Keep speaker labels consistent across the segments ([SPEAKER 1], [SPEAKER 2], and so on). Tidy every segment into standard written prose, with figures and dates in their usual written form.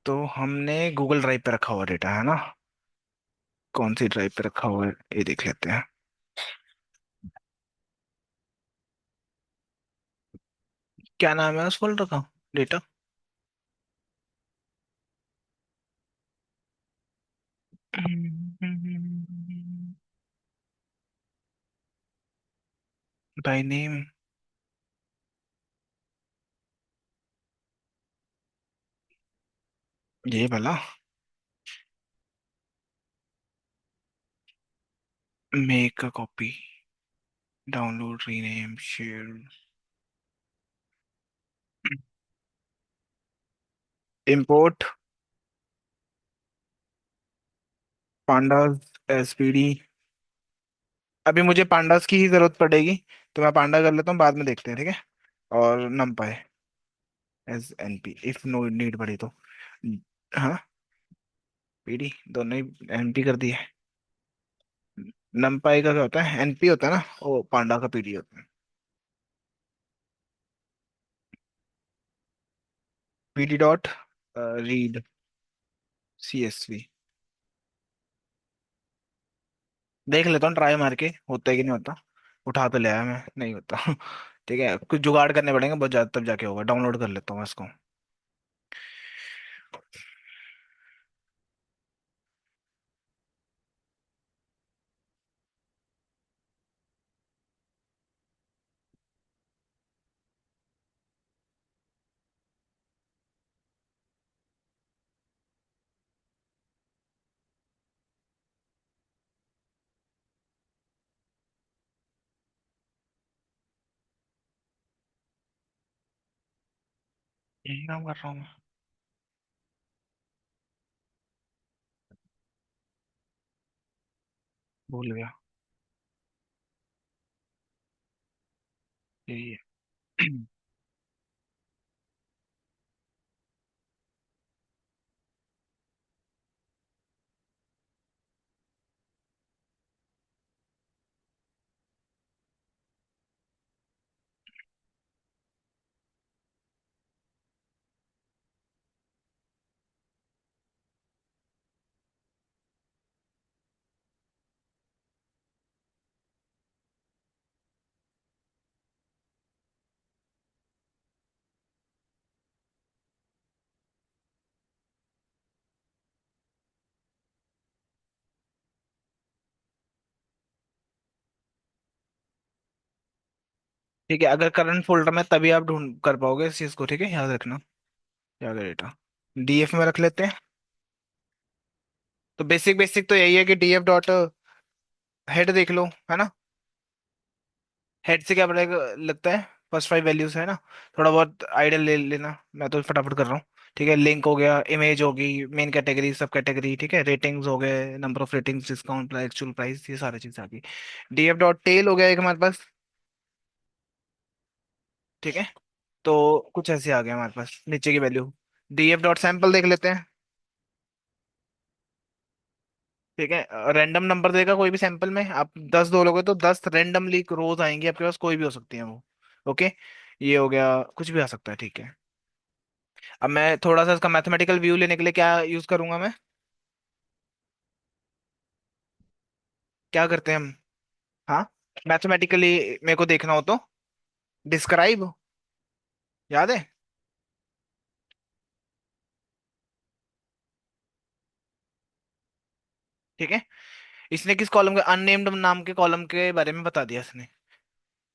[SPEAKER 1] तो हमने Google drive पे रखा हुआ डेटा है ना। कौन सी ड्राइव पे रखा हुआ है ये देख लेते हैं। क्या नाम है उस फोल्डर का? डेटा। By name. ये वाला। Make a copy. Download rename share. Import pandas SPD. अभी मुझे पांडास की ही जरूरत पड़ेगी। तो मैं पांडा कर लेता हूँ, बाद में देखते हैं, ठीक है। और NumPy as N P if no need पड़ी तो। हाँ। पीडी दोनों ही एनपी कर दिए। नमपाई का क्या होता है? एनपी होता है ना, वो पांडा का पीडी होता है। PD dot read CSV. देख लेता हूँ ट्राई मार के होता है कि नहीं होता। उठा तो ले आया मैं, नहीं होता। ठीक है, कुछ जुगाड़ करने पड़ेंगे बहुत ज्यादा, तब जाके होगा। डाउनलोड कर लेता हूँ इसको। यही काम कर रहा हूँ मैं। भूल गया। यही है। ठीक है, अगर करंट फोल्डर में तभी आप ढूंढ कर पाओगे इस चीज को, ठीक है, याद रखना। क्या डेटा डीएफ में रख लेते हैं। तो बेसिक बेसिक तो यही है कि डीएफ डॉट हेड देख लो, है ना। हेड से क्या पड़ेगा लगता है? फर्स्ट फाइव वैल्यूज है ना। थोड़ा बहुत आइडिया ले लेना, मैं तो फटाफट कर रहा हूँ। ठीक है, लिंक हो गया, इमेज होगी, मेन कैटेगरी, सब कैटेगरी, ठीक है, रेटिंग्स हो गए, number of ratings, discount, actual price, ये सारी चीज आ गई। डीएफ डॉट टेल हो गया एक हमारे पास। ठीक है। तो कुछ ऐसे आ गया हमारे पास नीचे की वैल्यू। डीएफ डॉट सैंपल देख लेते हैं। ठीक है, रैंडम नंबर देगा कोई भी सैंपल में, आप 10 दोगे तो 10 रैंडमली रोज आएंगी आपके पास, कोई भी हो सकती है वो। ओके। ये हो गया, कुछ भी आ सकता है, ठीक है। अब मैं थोड़ा सा इसका मैथमेटिकल व्यू लेने के लिए क्या यूज करूंगा मैं? क्या करते हैं हम? हाँ। मैथमेटिकली मेरे को देखना हो तो डिस्क्राइब, याद है? ठीक है। इसने किस कॉलम के, अननेम्ड नाम के कॉलम के बारे में बता दिया इसने।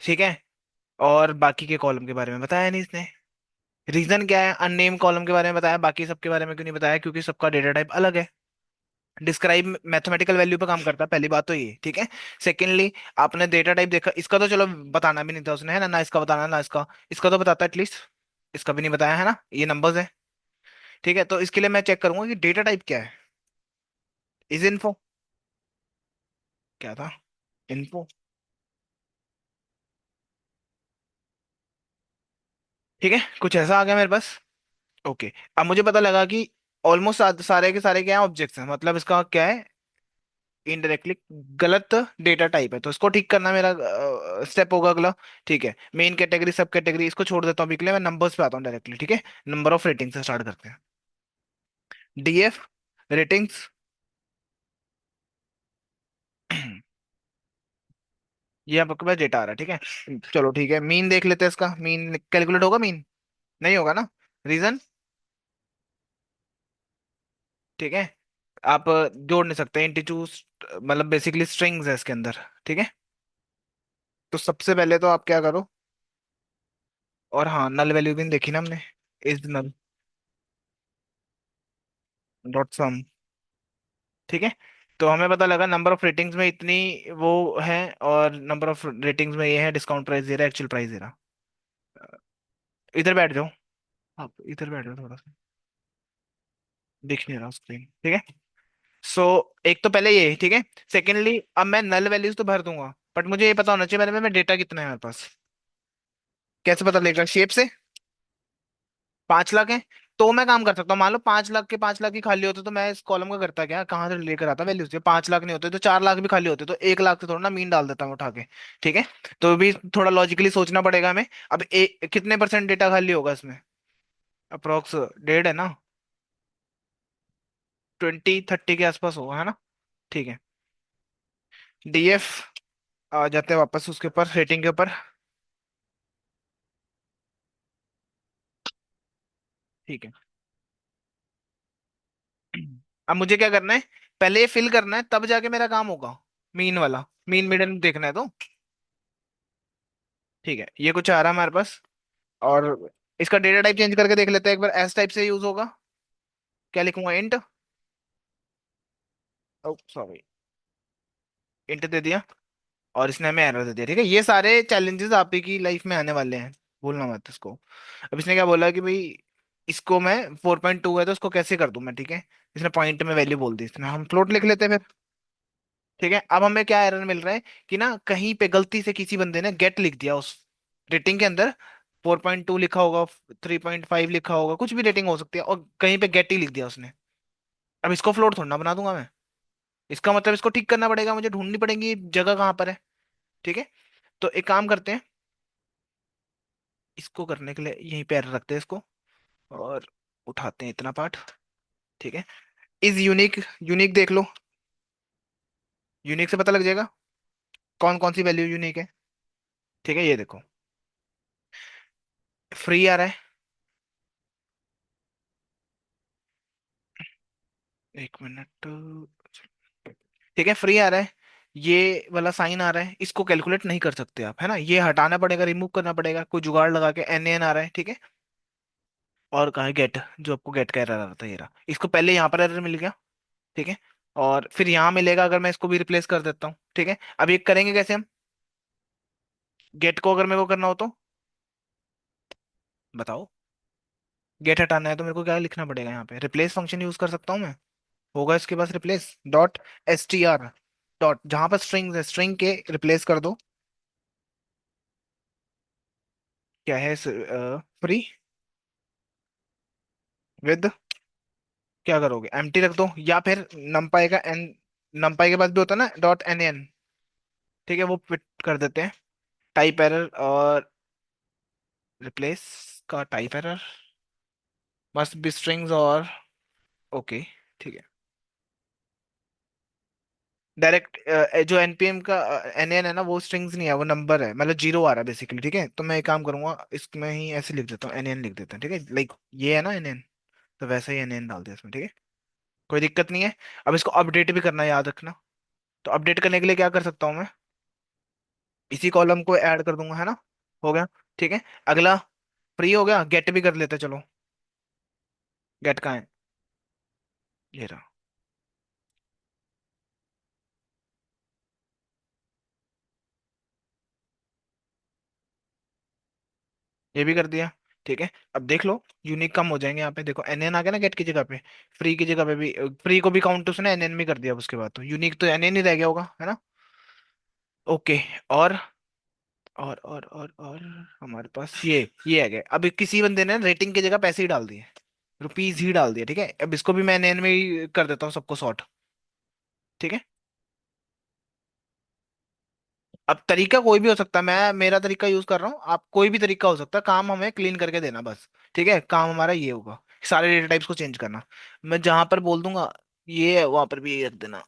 [SPEAKER 1] ठीक है। और बाकी के कॉलम के बारे में बताया नहीं इसने। रीजन क्या है? अननेम कॉलम के बारे में बताया, बाकी सबके बारे में क्यों नहीं बताया? क्योंकि सबका डेटा टाइप अलग है। डिस्क्राइब मैथमेटिकल वैल्यू पे काम करता है, पहली बात तो ये, ठीक है। सेकेंडली, आपने डेटा टाइप देखा, इसका तो चलो बताना भी नहीं था उसने, है ना, ना इसका बताना ना इसका। इसका तो बताता है एटलीस्ट। इसका भी नहीं बताया, है ना, ये नंबर्स है। ठीक है, तो इसके लिए मैं चेक करूंगा कि डेटा टाइप क्या है। Is info. क्या था? इन्फो। ठीक है, कुछ ऐसा आ गया मेरे पास। ओके। अब मुझे पता लगा कि ऑलमोस्ट सारे के सारे क्या है, ऑब्जेक्ट्स हैं, मतलब इसका क्या है, इनडायरेक्टली गलत डेटा टाइप है, तो इसको ठीक करना मेरा स्टेप होगा अगला। ठीक है, मेन कैटेगरी, सब कैटेगरी, इसको छोड़ देता हूँ अभी के लिए, मैं नंबर्स पे आता हूँ डायरेक्टली, ठीक है। नंबर ऑफ रेटिंग से स्टार्ट करते हैं। DF, ratings. ये आपके पास डेटा आ रहा है, ठीक है। चलो ठीक है, मीन देख लेते हैं, इसका मीन कैलकुलेट होगा मीन? नहीं होगा ना। रीजन? ठीक है, आप जोड़ नहीं सकते इंटीजू, मतलब बेसिकली स्ट्रिंग्स है इसके अंदर, ठीक है। तो सबसे पहले तो आप क्या करो, और हाँ, नल वैल्यू भी देखी ना हमने, इज नल डॉट सम, ठीक है। तो हमें पता लगा नंबर ऑफ रेटिंग्स में इतनी वो है, और नंबर ऑफ रेटिंग्स में ये है, डिस्काउंट प्राइस दे रहा है, एक्चुअल प्राइस दे रहा। इधर बैठ जाओ, आप इधर बैठ जाओ थोड़ा सा, दिख नहीं रहा स्क्रीन, ठीक है। सो एक तो पहले ये, ठीक है। सेकेंडली अब मैं नल वैल्यूज तो भर दूंगा, बट मुझे ये पता होना चाहिए मेरे में डेटा कितना है मेरे पास। कैसे पता लगेगा? शेप से। 5 लाख है, तो मैं काम कर सकता हूँ, मान लो 5 लाख के 5 लाख ही खाली होते तो मैं इस कॉलम का करता क्या, कहाँ से लेकर आता वैल्यूज? ये 5 लाख नहीं होते तो 4 लाख भी खाली होते तो 1 लाख से थोड़ा ना मीन डाल देता हूँ उठा के, ठीक है। तो भी थोड़ा लॉजिकली सोचना पड़ेगा हमें। अब कितने परसेंट डेटा खाली होगा इसमें? अप्रोक्स 1.5 है ना, 20-30 के आसपास होगा, है ना। ठीक है, डीएफ, आ जाते हैं वापस उसके ऊपर, रेटिंग के ऊपर। ठीक है। अब मुझे क्या करना है, पहले ये फिल करना है, तब जाके मेरा काम होगा मीन वाला, मीन मीडियन देखना है तो। ठीक है, ये कुछ आ रहा है हमारे पास। और इसका डेटा टाइप चेंज करके देख लेते हैं एक बार, एस टाइप से यूज होगा। क्या लिखूंगा, इंट? ओ सॉरी, इंट दे दिया, और इसने हमें एरर दे दिया, ठीक है। ये सारे चैलेंजेस आप ही की लाइफ में आने वाले हैं, भूलना मत इसको। अब इसने क्या बोला कि भाई, इसको मैं 4.2 है तो इसको कैसे कर दूं मैं, ठीक है। इसने पॉइंट में वैल्यू बोल दी, इसने हम फ्लोट लिख लेते हैं फिर। ठीक है, अब हमें क्या एरर मिल रहा है कि ना, कहीं पे गलती से किसी बंदे ने गेट लिख दिया उस रेटिंग के अंदर। 4.2 लिखा होगा, 3.5 लिखा होगा, कुछ भी रेटिंग हो सकती है, और कहीं पे गेट ही लिख दिया उसने। अब इसको फ्लोट थोड़ा ना बना दूंगा मैं, इसका मतलब इसको ठीक करना पड़ेगा, मुझे ढूंढनी पड़ेगी जगह कहाँ पर है, ठीक है। तो एक काम करते हैं, इसको करने के लिए यहीं पे एरर रखते हैं इसको, और उठाते हैं इतना पार्ट, ठीक है। इज यूनिक, यूनिक देख लो, यूनिक से पता लग जाएगा कौन कौन सी वैल्यू यूनिक है, ठीक है। ये देखो, फ्री आ रहा है, 1 मिनट, ठीक है, फ्री आ रहा है। ये वाला साइन आ रहा है, इसको कैलकुलेट नहीं कर सकते आप, है ना, ये हटाना पड़ेगा, रिमूव करना पड़ेगा, कोई जुगाड़ लगा के। एन एन आ रहा है, ठीक है। और कहा है गेट, जो आपको गेट का एरर आ रहा था, ये रहा, इसको पहले यहाँ पर एरर मिल गया, ठीक है। और फिर यहाँ मिलेगा अगर मैं इसको भी रिप्लेस कर देता हूँ, ठीक है। अब ये करेंगे कैसे हम, गेट को अगर मेरे को करना हो तो बताओ। गेट हटाना है तो मेरे को क्या लिखना पड़ेगा, यहाँ पे रिप्लेस फंक्शन यूज कर सकता हूँ मैं, होगा इसके पास replace dot S T R, dot जहां पर स्ट्रिंग है, स्ट्रिंग के रिप्लेस कर दो। क्या है, फ्री विद, क्या करोगे, एम्प्टी रख दो, या फिर नमपाई का एन, नमपाई के पास भी होता है ना डॉट एन एन, ठीक है, वो फिट कर देते हैं। टाइप एरर, और रिप्लेस का type error must be strings, और ओके, ठीक है। डायरेक्ट जो एनपीएम का एन एन है ना, वो स्ट्रिंग्स नहीं है, वो नंबर है, मतलब जीरो आ रहा है बेसिकली, ठीक है। तो मैं एक काम करूंगा, इसमें ही ऐसे लिख देता हूँ, एन एन लिख देता हूँ, ठीक है, लाइक ये है ना एन एन, तो वैसा ही एन एन डाल दिया इसमें, ठीक है। कोई दिक्कत नहीं है। अब इसको अपडेट भी करना है, याद रखना। तो अपडेट करने के लिए क्या कर सकता हूँ मैं, इसी कॉलम को ऐड कर दूंगा, है ना। हो गया, ठीक है। अगला, फ्री हो गया, गेट भी कर लेते हैं, चलो। गेट कहाँ है, ये रहा। ये भी कर दिया, ठीक है। अब देख लो, यूनिक कम हो जाएंगे यहाँ पे, देखो एन एन आ गया ना गेट की जगह पे, फ्री की जगह पे भी, फ्री को भी काउंट उसने एन एन में कर दिया, अब उसके बाद तो यूनिक तो एन एन ही रह गया होगा, है ना। ओके। और और हमारे पास ये आ गया। अब किसी बंदे ने रेटिंग की जगह पैसे ही डाल दिए, रुपीज ही डाल दिया, ठीक है। अब इसको भी मैं एन एन में ही कर देता हूँ सबको सॉर्ट, ठीक है। अब तरीका कोई भी हो सकता है, मैं मेरा तरीका यूज कर रहा हूँ, आप कोई भी तरीका हो सकता है, काम हमें क्लीन करके देना बस, ठीक है, काम हमारा ये होगा। सारे डेटा टाइप्स को चेंज करना। मैं जहां पर बोल दूंगा ये है वहां पर भी यही रख देना।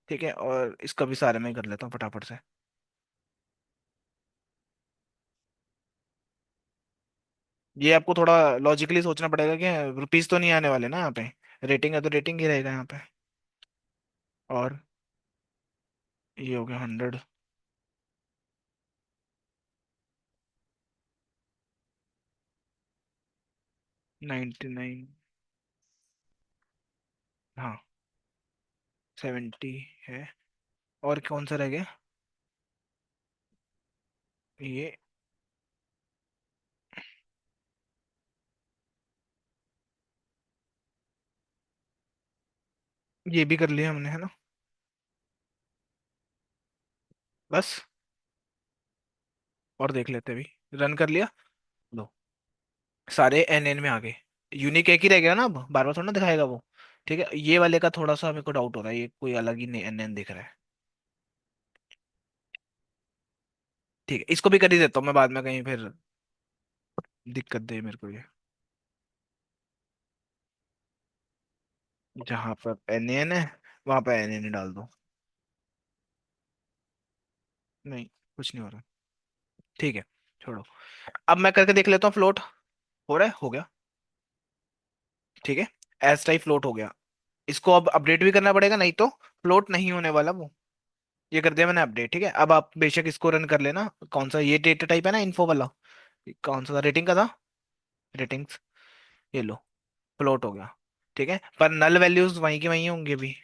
[SPEAKER 1] ठीक है, और इसका भी सारे में कर लेता हूँ फटाफट से। ये आपको थोड़ा लॉजिकली सोचना पड़ेगा कि रुपीज तो नहीं आने वाले ना यहाँ पे। रेटिंग है तो रेटिंग ही रहेगा यहाँ पे। और ये हो गया 100। 99। हाँ 70 है। और कौन सा रह गया? ये ये भी कर लिया हमने, है ना? बस। और देख लेते, अभी रन कर लिया। लो, सारे एन एन में आ गए। यूनिक एक ही रह गया ना, अब बार बार थोड़ा ना दिखाएगा वो। ठीक है, ये वाले का थोड़ा सा मेरे को डाउट हो रहा है, ये कोई अलग ही एन एन दिख रहा है। ठीक है, इसको भी कर ही देता हूँ मैं, बाद में कहीं फिर दिक्कत दे मेरे को ये। जहां पर एन एन है वहां पर एन एन डाल दो। नहीं, कुछ नहीं हो रहा। ठीक है, छोड़ो। अब मैं करके देख लेता हूँ फ्लोट। हो रहा है, हो गया। ठीक है, एस टाइप फ्लोट हो गया। इसको अब अपडेट भी करना पड़ेगा, नहीं तो फ्लोट नहीं होने वाला वो। ये कर दिया मैंने अपडेट। ठीक है, अब आप बेशक इसको रन कर लेना। कौन सा ये डेटा टाइप है ना, इन्फो वाला? कौन सा था, रेटिंग का था? रेटिंग्स। ये लो, फ्लोट हो गया। ठीक है, पर नल वैल्यूज वहीं की वहीं होंगे भी।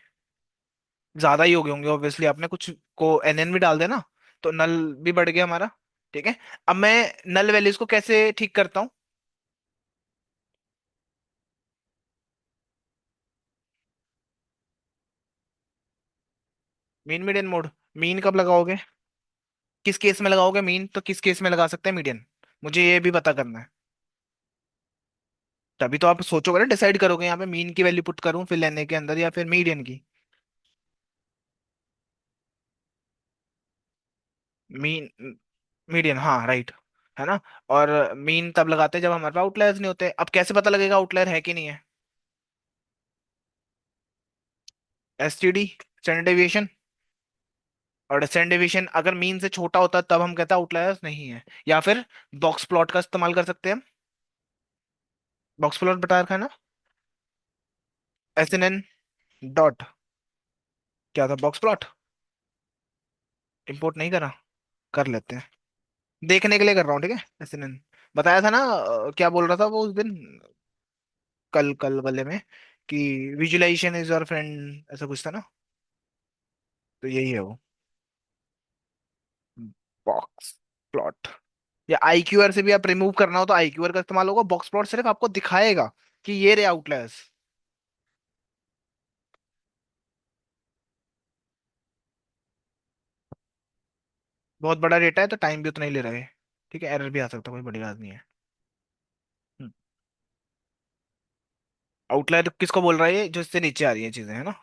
[SPEAKER 1] ज्यादा ही हो गए होंगे ऑब्वियसली, आपने कुछ को एन एन भी डाल देना, तो नल भी बढ़ गया हमारा। ठीक है, अब मैं नल वैल्यूज को कैसे ठीक करता हूँ? Mean median mode. मीन कब लगाओगे? किस केस में लगाओगे मीन, तो किस केस में लगा सकते हैं मीडियन? मुझे ये भी पता करना है। तभी तो आप सोचोगे ना, डिसाइड करोगे यहाँ पे मीन की वैल्यू पुट करूं फिर लेने के अंदर, या फिर मीडियन की। मीन। मीडियन, हाँ राइट। है ना? और मीन तब लगाते हैं जब हमारे पास आउटलायर्स नहीं होते। अब कैसे पता लगेगा आउटलायर है कि नहीं है? STD, standard deviation. और स्टैंडर्ड डेविएशन अगर मीन से छोटा होता है तब हम कहते हैं आउटलायर्स नहीं है। या फिर बॉक्स प्लॉट का इस्तेमाल कर सकते हैं हम। बॉक्स प्लॉट बता रखा है ना? S N N dot. क्या था, बॉक्स प्लॉट? इंपोर्ट नहीं करा? कर लेते हैं, देखने के लिए कर रहा हूँ। ठीक है, एस एन एन बताया था ना। क्या बोल रहा था वो उस दिन, कल कल वाले में, कि विजुअलाइजेशन इज योर फ्रेंड, ऐसा कुछ था ना? तो यही है वो, बॉक्स प्लॉट। या आईक्यूआर से भी आप रिमूव करना हो तो आईक्यूआर का इस्तेमाल होगा। बॉक्स प्लॉट सिर्फ आपको दिखाएगा कि ये रे आउटलायर्स। बहुत बड़ा डेटा है तो टाइम भी उतना ही ले रहा है। ठीक है, एरर भी आ सकता है, कोई बड़ी बात नहीं है। आउटलायर किसको बोल रहा है, ये जो इससे नीचे आ रही है चीजें, है ना?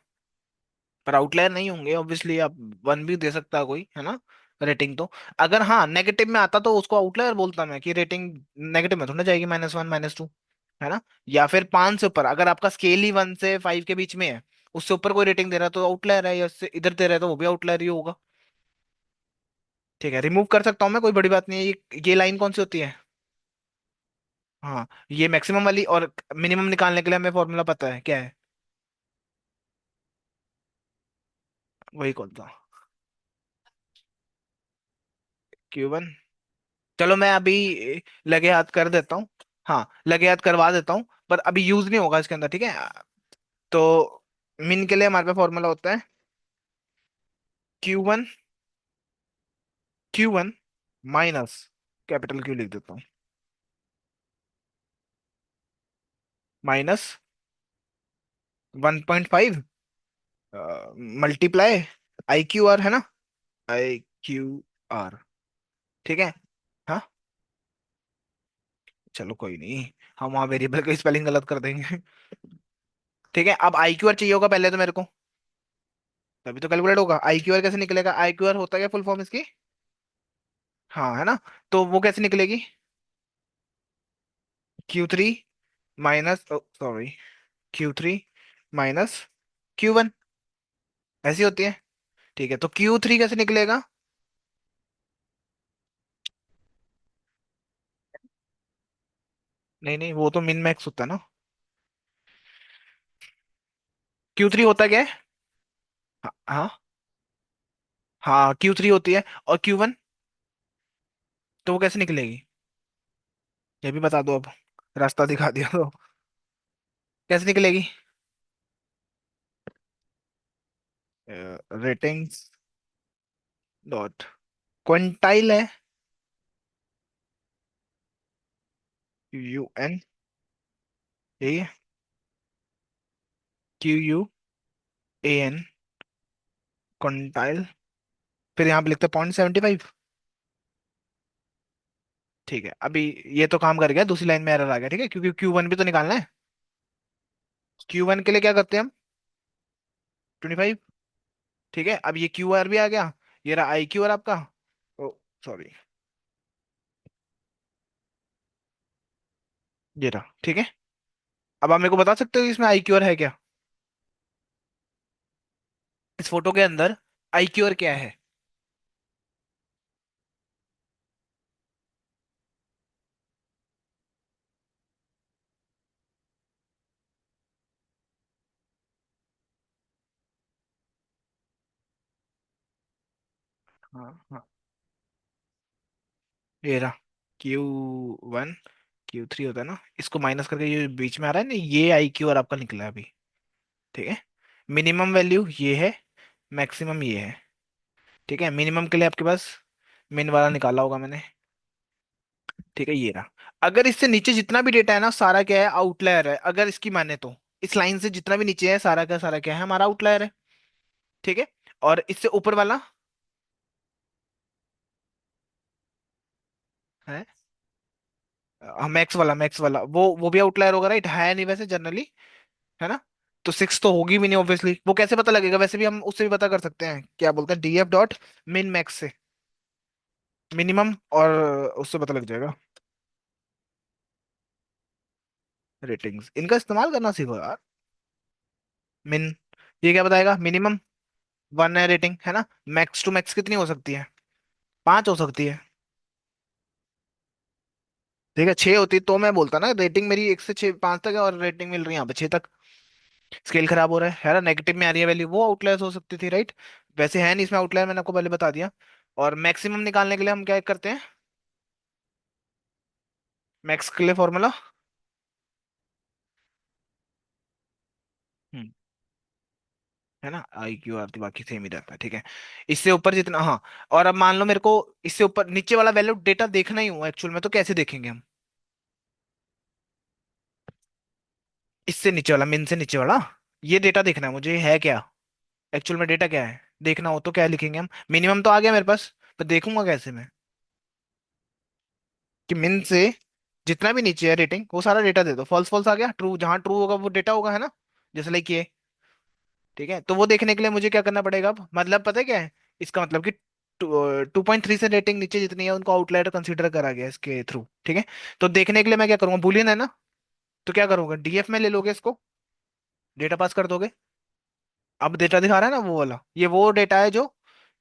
[SPEAKER 1] पर आउटलायर नहीं होंगे ऑब्वियसली, आप वन भी दे सकता है कोई, है ना? रेटिंग तो, अगर हाँ नेगेटिव में आता तो उसको आउटलायर बोलता मैं, कि रेटिंग नेगेटिव में थोड़ा जाएगी, -1 -2। है ना? या फिर 5 से ऊपर, अगर आपका स्केल ही 1 से 5 के बीच में है, उससे ऊपर कोई रेटिंग दे रहा है तो आउटलायर है, या उससे इधर दे रहा है तो वो भी आउटलायर ही होगा। ठीक है, रिमूव कर सकता हूँ मैं, कोई बड़ी बात नहीं है। ये लाइन कौन सी होती है? हाँ, ये मैक्सिमम वाली। और मिनिमम निकालने के लिए हमें फॉर्मूला पता है क्या है? वही कौन था? Q1। चलो मैं अभी लगे हाथ कर देता हूँ। हाँ, लगे हाथ करवा देता हूँ, पर अभी यूज नहीं होगा इसके अंदर। ठीक है, तो मिन के लिए हमारे पास फॉर्मूला होता है Q1। Q1 minus, capital Q लिख देता हूँ, माइनस 1.5 मल्टीप्लाई IQR, है ना? IQR। ठीक है। हाँ, चलो कोई नहीं, हम वहाँ वेरिएबल का स्पेलिंग गलत कर देंगे। ठीक है, अब IQR चाहिए होगा पहले तो मेरे को, तभी तो कैलकुलेट होगा। IQR कैसे निकलेगा? IQR होता है क्या फुल फॉर्म इसकी? हाँ, है ना? तो वो कैसे निकलेगी? Q3 minus, sorry, Q3 minus Q1, ऐसी होती है। ठीक है, तो Q3 कैसे निकलेगा? नहीं नहीं, वो तो मिन मैक्स होता है ना। Q3 होता क्या है? हाँ हाँ। हाँ, Q3 होती है। और Q1, तो वो कैसे निकलेगी? ये भी बता दो अब, रास्ता दिखा दिया तो। कैसे निकलेगी? रेटिंग्स डॉट क्विंटाइल है। UN, यही है। QUAN, quintile. फिर यहाँ पे लिखते हैं 0.75। ठीक है, अभी ये तो काम कर गया, दूसरी लाइन में एरर आ गया, ठीक है, क्योंकि Q1 भी तो निकालना है। Q1 के लिए क्या करते हैं हम? 25। ठीक है, अब ये QR भी आ गया। ये रहा IQ और आपका, ओ सॉरी, ये रहा, ठीक है। अब आप मेरे को बता सकते हो इसमें IQ और है क्या? इस फोटो के अंदर IQ और क्या है? हाँ हाँ, ये रहा Q1, Q3 होता है ना, इसको माइनस करके ये बीच में आ रहा है ना, ये IQ और आपका निकला है अभी। ठीक है, मिनिमम वैल्यू ये है, मैक्सिमम ये है। ठीक है, मिनिमम के लिए आपके पास मिन वाला निकाला होगा मैंने। ठीक है, ये रहा। अगर इससे नीचे जितना भी डेटा है ना, सारा क्या है? आउटलायर है, अगर इसकी माने तो। इस लाइन से जितना भी नीचे है, सारा का सारा क्या है? हमारा आउटलायर है। ठीक है, और इससे ऊपर वाला है, मैक्स वाला, मैक्स वाला वो भी आउटलायर होगा, राइट? है नहीं वैसे जनरली, है ना? तो 6 तो होगी भी नहीं ऑब्वियसली। वो कैसे पता लगेगा? वैसे भी हम उससे भी पता कर सकते हैं, क्या बोलते हैं, DF डॉट मिन मैक्स से, मिनिमम, और उससे पता लग जाएगा। रेटिंग्स इनका इस्तेमाल करना सीखो यार। मिन, ये क्या बताएगा? मिनिमम 1 है रेटिंग, है ना? मैक्स टू मैक्स कितनी हो सकती है? 5 हो सकती है। ठीक है, 6 होती तो मैं बोलता ना, रेटिंग मेरी 1 से 6, 5 तक है, और रेटिंग मिल रही है यहाँ पे 6 तक। स्केल खराब हो रहा है ना? नेगेटिव में आ रही है वैल्यू, वो आउटलायर्स हो सकती थी, राइट? वैसे है नहीं इसमें आउटलायर, मैंने आपको पहले बता दिया। और मैक्सिमम निकालने के लिए हम क्या करते हैं? मैक्स के लिए फॉर्मूला, है ना, IQ R तो बाकी सेम ही रहता है, ठीक है। इससे ऊपर जितना, हाँ। और अब मान लो मेरे को इससे ऊपर नीचे वाला वैल्यू डेटा देखना ही हुआ एक्चुअल में, तो कैसे देखेंगे हम? इससे नीचे वाला, मिन से नीचे वाला, ये डेटा देखना है मुझे, है क्या? एक्चुअल में डेटा क्या है देखना हो तो क्या लिखेंगे हम? मिनिमम तो आ गया मेरे पास, पर देखूंगा कैसे मैं कि मिन से जितना भी नीचे है रेटिंग, वो सारा डेटा दे दो। फॉल्स फॉल्स आ गया, ट्रू जहां ट्रू होगा वो डेटा होगा, है ना? जैसे लाइक ये। ठीक है, तो वो देखने के लिए मुझे क्या करना पड़ेगा अब? मतलब पता है क्या है इसका मतलब? कि 2.3 से रेटिंग नीचे जितनी है उनको आउटलायर कंसीडर करा गया इसके थ्रू। ठीक है, तो देखने के लिए मैं क्या करूंगा? बुलियन है ना, तो क्या करूंगा? DF में ले लोगे इसको, डेटा पास कर दोगे। अब डेटा दिखा रहा है ना वो वाला, ये वो डेटा है जो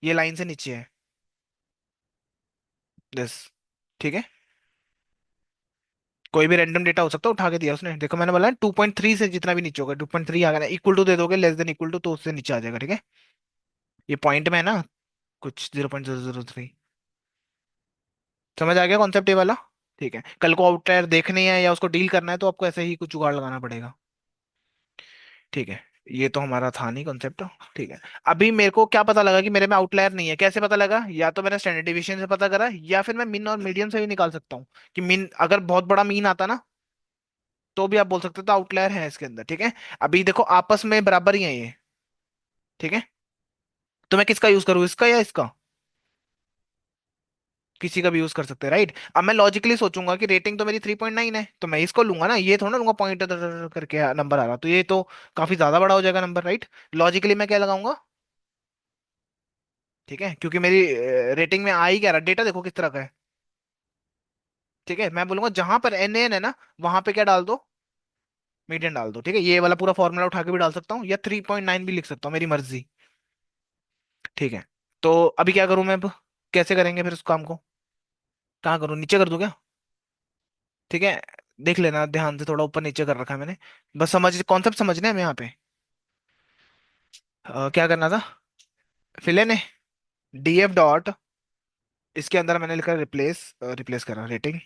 [SPEAKER 1] ये लाइन से नीचे है। यस, ठीक है। कोई भी रैंडम डेटा हो सकता है, उठा के दिया उसने, देखो मैंने बोला 2.3 से जितना भी नीचे होगा, 2.3 आ गया ना, इक्वल टू दे दोगे, लेस देन इक्वल टू, तो उससे नीचे आ जाएगा, ठीक है। ये पॉइंट में है ना, कुछ 0.003। समझ आ गया कॉन्सेप्ट ये वाला? ठीक है, कल को आउटलायर देखनी है या उसको डील करना है, तो आपको ऐसे ही कुछ जुगाड़ लगाना पड़ेगा। ठीक है, ये तो हमारा था नहीं कॉन्सेप्ट। ठीक है, अभी मेरे को क्या पता लगा कि मेरे में आउटलायर नहीं है? कैसे पता लगा? या तो मैंने स्टैंडर्ड डिविएशन से पता करा, या फिर मैं मिन और मीडियन से भी निकाल सकता हूँ। कि मिन अगर बहुत बड़ा मीन आता ना, तो भी आप बोल सकते हो तो आउटलायर है इसके अंदर, ठीक है। अभी देखो आपस में बराबर ही है ये, ठीक है। तो मैं किसका यूज करूँ, इसका या इसका? किसी का भी यूज कर सकते हैं, राइट? अब मैं लॉजिकली सोचूंगा कि रेटिंग तो मेरी 3.9 है, तो मैं इसको लूंगा ना, ये थोड़ा लूंगा पॉइंट करके नंबर आ रहा, तो ये तो काफी ज्यादा बड़ा हो जाएगा नंबर, राइट? लॉजिकली मैं क्या लगाऊंगा? ठीक है, क्योंकि मेरी रेटिंग में आ ही क्या रहा, डेटा देखो किस तरह का है। ठीक है, मैं बोलूंगा जहां पर NAN है ना, वहां पे क्या डाल दो? मीडियन डाल दो, ठीक है। ये वाला पूरा फॉर्मूला उठा के भी डाल सकता हूँ, या 3.9 भी लिख सकता हूँ, मेरी मर्जी। ठीक है। तो अभी क्या करूँ मैं अब? कैसे करेंगे फिर उस काम को? कहाँ करूँ, नीचे कर दूँ क्या? ठीक है। देख लेना ध्यान से, थोड़ा ऊपर नीचे कर रखा है मैंने। बस समझ, कॉन्सेप्ट समझना है हमें यहाँ पे। क्या करना था? फिल ने डीएफ डॉट, इसके अंदर मैंने लिखा रिप्लेस, रिप्लेस करा रेटिंग,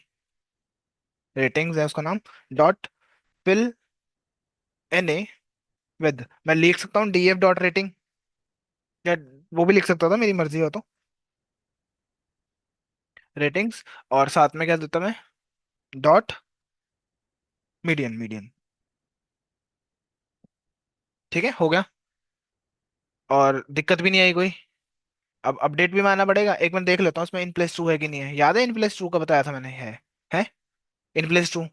[SPEAKER 1] रेटिंग्स है उसका नाम, dot fill N A with, मैं लिख सकता हूँ डीएफ डॉट रेटिंग, या वो भी लिख सकता था, मेरी मर्जी हो तो। रेटिंग्स, और साथ में क्या देता मैं? Dot median, median. ठीक है, हो गया। और दिक्कत भी नहीं आई कोई? अब अपडेट भी मानना पड़ेगा, एक मिनट देख लेता हूँ उसमें इन प्लेस ट्रू है कि नहीं है। याद है इन प्लेस ट्रू का बताया था मैंने, है इन प्लेस ट्रू।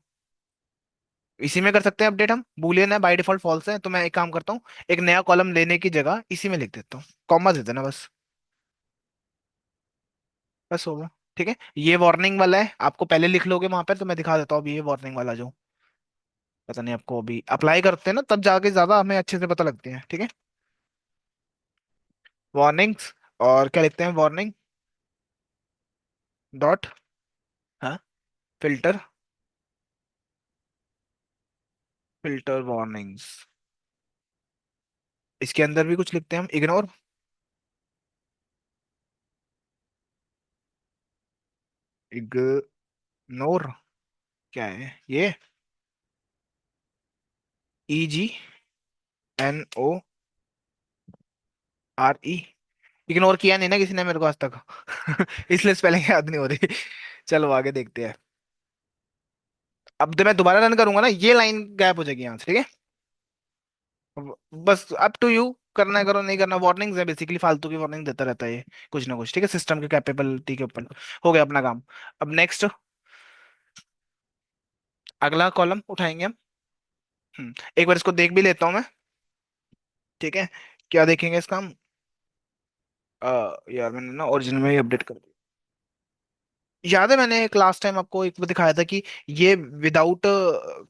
[SPEAKER 1] इसी में कर सकते हैं अपडेट हम, बूलियन है बाय डिफॉल्ट फॉल्स है, तो मैं एक काम करता हूँ, एक नया कॉलम लेने की जगह इसी में लिख देता हूँ, कॉमा दे देना बस। बस होगा। ठीक है, ये वार्निंग वाला है, आपको पहले लिख लोगे वहां पर, तो मैं दिखा देता हूँ अभी ये वार्निंग वाला जो, पता नहीं आपको अभी अप्लाई करते हैं ना तब जाके ज्यादा हमें अच्छे से पता लगती है। ठीक है, वार्निंग्स, और क्या लिखते हैं, वार्निंग डॉट, हाँ, फिल्टर, फिल्टर वार्निंग्स। इसके अंदर भी कुछ लिखते हैं हम, इग्नोर, इग्नोर, क्या है ये, E G N O R E. Ignore किया नहीं ना किसी ने मेरे को आज तक इसलिए स्पेलिंग याद नहीं हो रही। चलो आगे देखते हैं। अब जब मैं दोबारा रन करूंगा ना, ये लाइन गैप हो जाएगी यहाँ से, ठीक है। बस अप टू यू, करना है करो, नहीं करना। वार्निंग्स है बेसिकली, फालतू की वार्निंग देता रहता है ये, कुछ ना कुछ, ठीक है, सिस्टम के कैपेबिलिटी के ऊपर। हो गया अपना काम। अब नेक्स्ट, अगला कॉलम उठाएंगे हम। एक बार इसको देख भी लेता हूँ मैं। ठीक है, क्या देखेंगे इसका हम? यार मैंने ना ओरिजिनल में ही अपडेट कर दिया। याद है मैंने एक लास्ट टाइम आपको एक वो दिखाया था कि ये विदाउट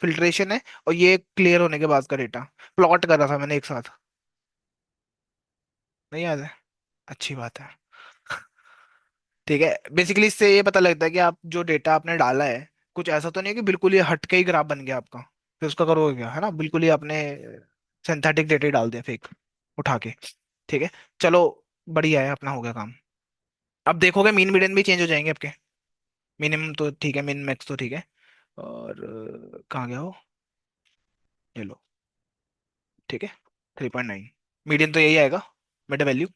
[SPEAKER 1] फिल्ट्रेशन है, और ये क्लियर होने के बाद का डेटा प्लॉट कर रहा था मैंने एक साथ। नहीं याद है? अच्छी बात है। ठीक है, बेसिकली इससे ये पता लगता है कि आप जो डेटा आपने डाला है, कुछ ऐसा तो नहीं है कि बिल्कुल ही हट के ही ग्राफ बन गया आपका, फिर उसका करोगे क्या, है ना, बिल्कुल ही आपने सिंथेटिक डेटा ही डाल दिया फेक उठा के। ठीक है, चलो, बढ़िया है, अपना हो गया काम। अब देखोगे मीन मीडियन भी चेंज हो जाएंगे आपके। मिनिमम तो ठीक है, मिन मैक्स तो ठीक है। और कहाँ गया वो, ये लो। ठीक है, 3.9, मीडियन तो यही आएगा, मिड वैल्यू।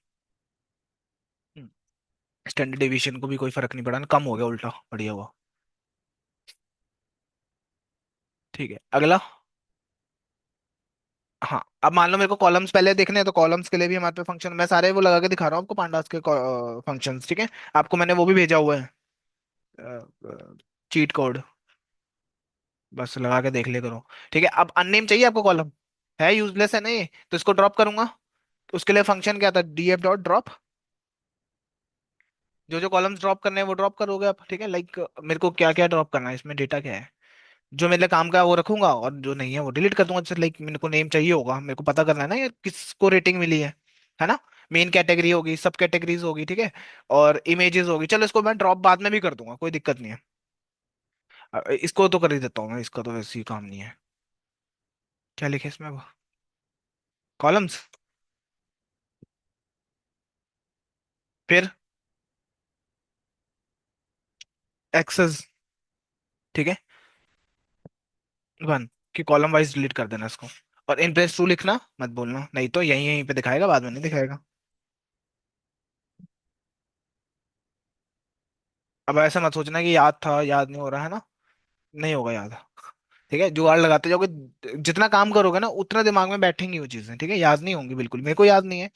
[SPEAKER 1] स्टैंडर्ड डेविएशन को भी कोई फर्क नहीं पड़ा ना, कम हो गया उल्टा, बढ़िया हुआ। ठीक है, अगला। हाँ, अब मान लो मेरे को कॉलम्स पहले देखने हैं, तो कॉलम्स के लिए भी हमारे पे फंक्शन, मैं सारे वो लगा के दिखा रहा हूँ आपको, पांडास के फंक्शंस, ठीक है। आपको मैंने वो भी भेजा हुआ है, चीट कोड, बस लगा के देख ले करो। ठीक है, अब अननेम चाहिए आपको कॉलम, है यूजलेस है नहीं, तो इसको ड्रॉप करूंगा। तो उसके लिए फंक्शन क्या था, डीएफ डॉट ड्रॉप, जो जो कॉलम्स ड्रॉप करने हैं वो ड्रॉप करोगे आप। ठीक है, लाइक मेरे को क्या क्या ड्रॉप करना है, इसमें डेटा क्या है, जो मेरे काम का है वो रखूंगा, और जो नहीं है वो डिलीट कर दूंगा। जैसे लाइक मेरे को नेम चाहिए होगा, मेरे को पता करना है ना ये किसको रेटिंग मिली है ना। मेन कैटेगरी होगी, सब कैटेगरीज होगी, ठीक है, और इमेजेस होगी। चलो इसको मैं ड्रॉप बाद में भी कर दूंगा, कोई दिक्कत नहीं है। इसको तो कर ही देता हूँ मैं, इसका तो वैसे ही काम नहीं है। क्या लिखे इसमें, कॉलम्स, फिर एक्सेस, ठीक है, वन, कि कॉलम वाइज डिलीट कर देना इसको। और इम्प्रेस टू लिखना मत बोलना, नहीं तो यहीं यहीं पे दिखाएगा, बाद में नहीं दिखाएगा। अब ऐसा मत सोचना कि याद था, याद नहीं हो रहा है ना, नहीं होगा याद। ठीक है, जुगाड़ लगाते जाओगे, जितना काम करोगे ना उतना दिमाग में बैठेंगी वो चीजें, ठीक है, याद नहीं होंगी बिल्कुल, मेरे को याद नहीं है।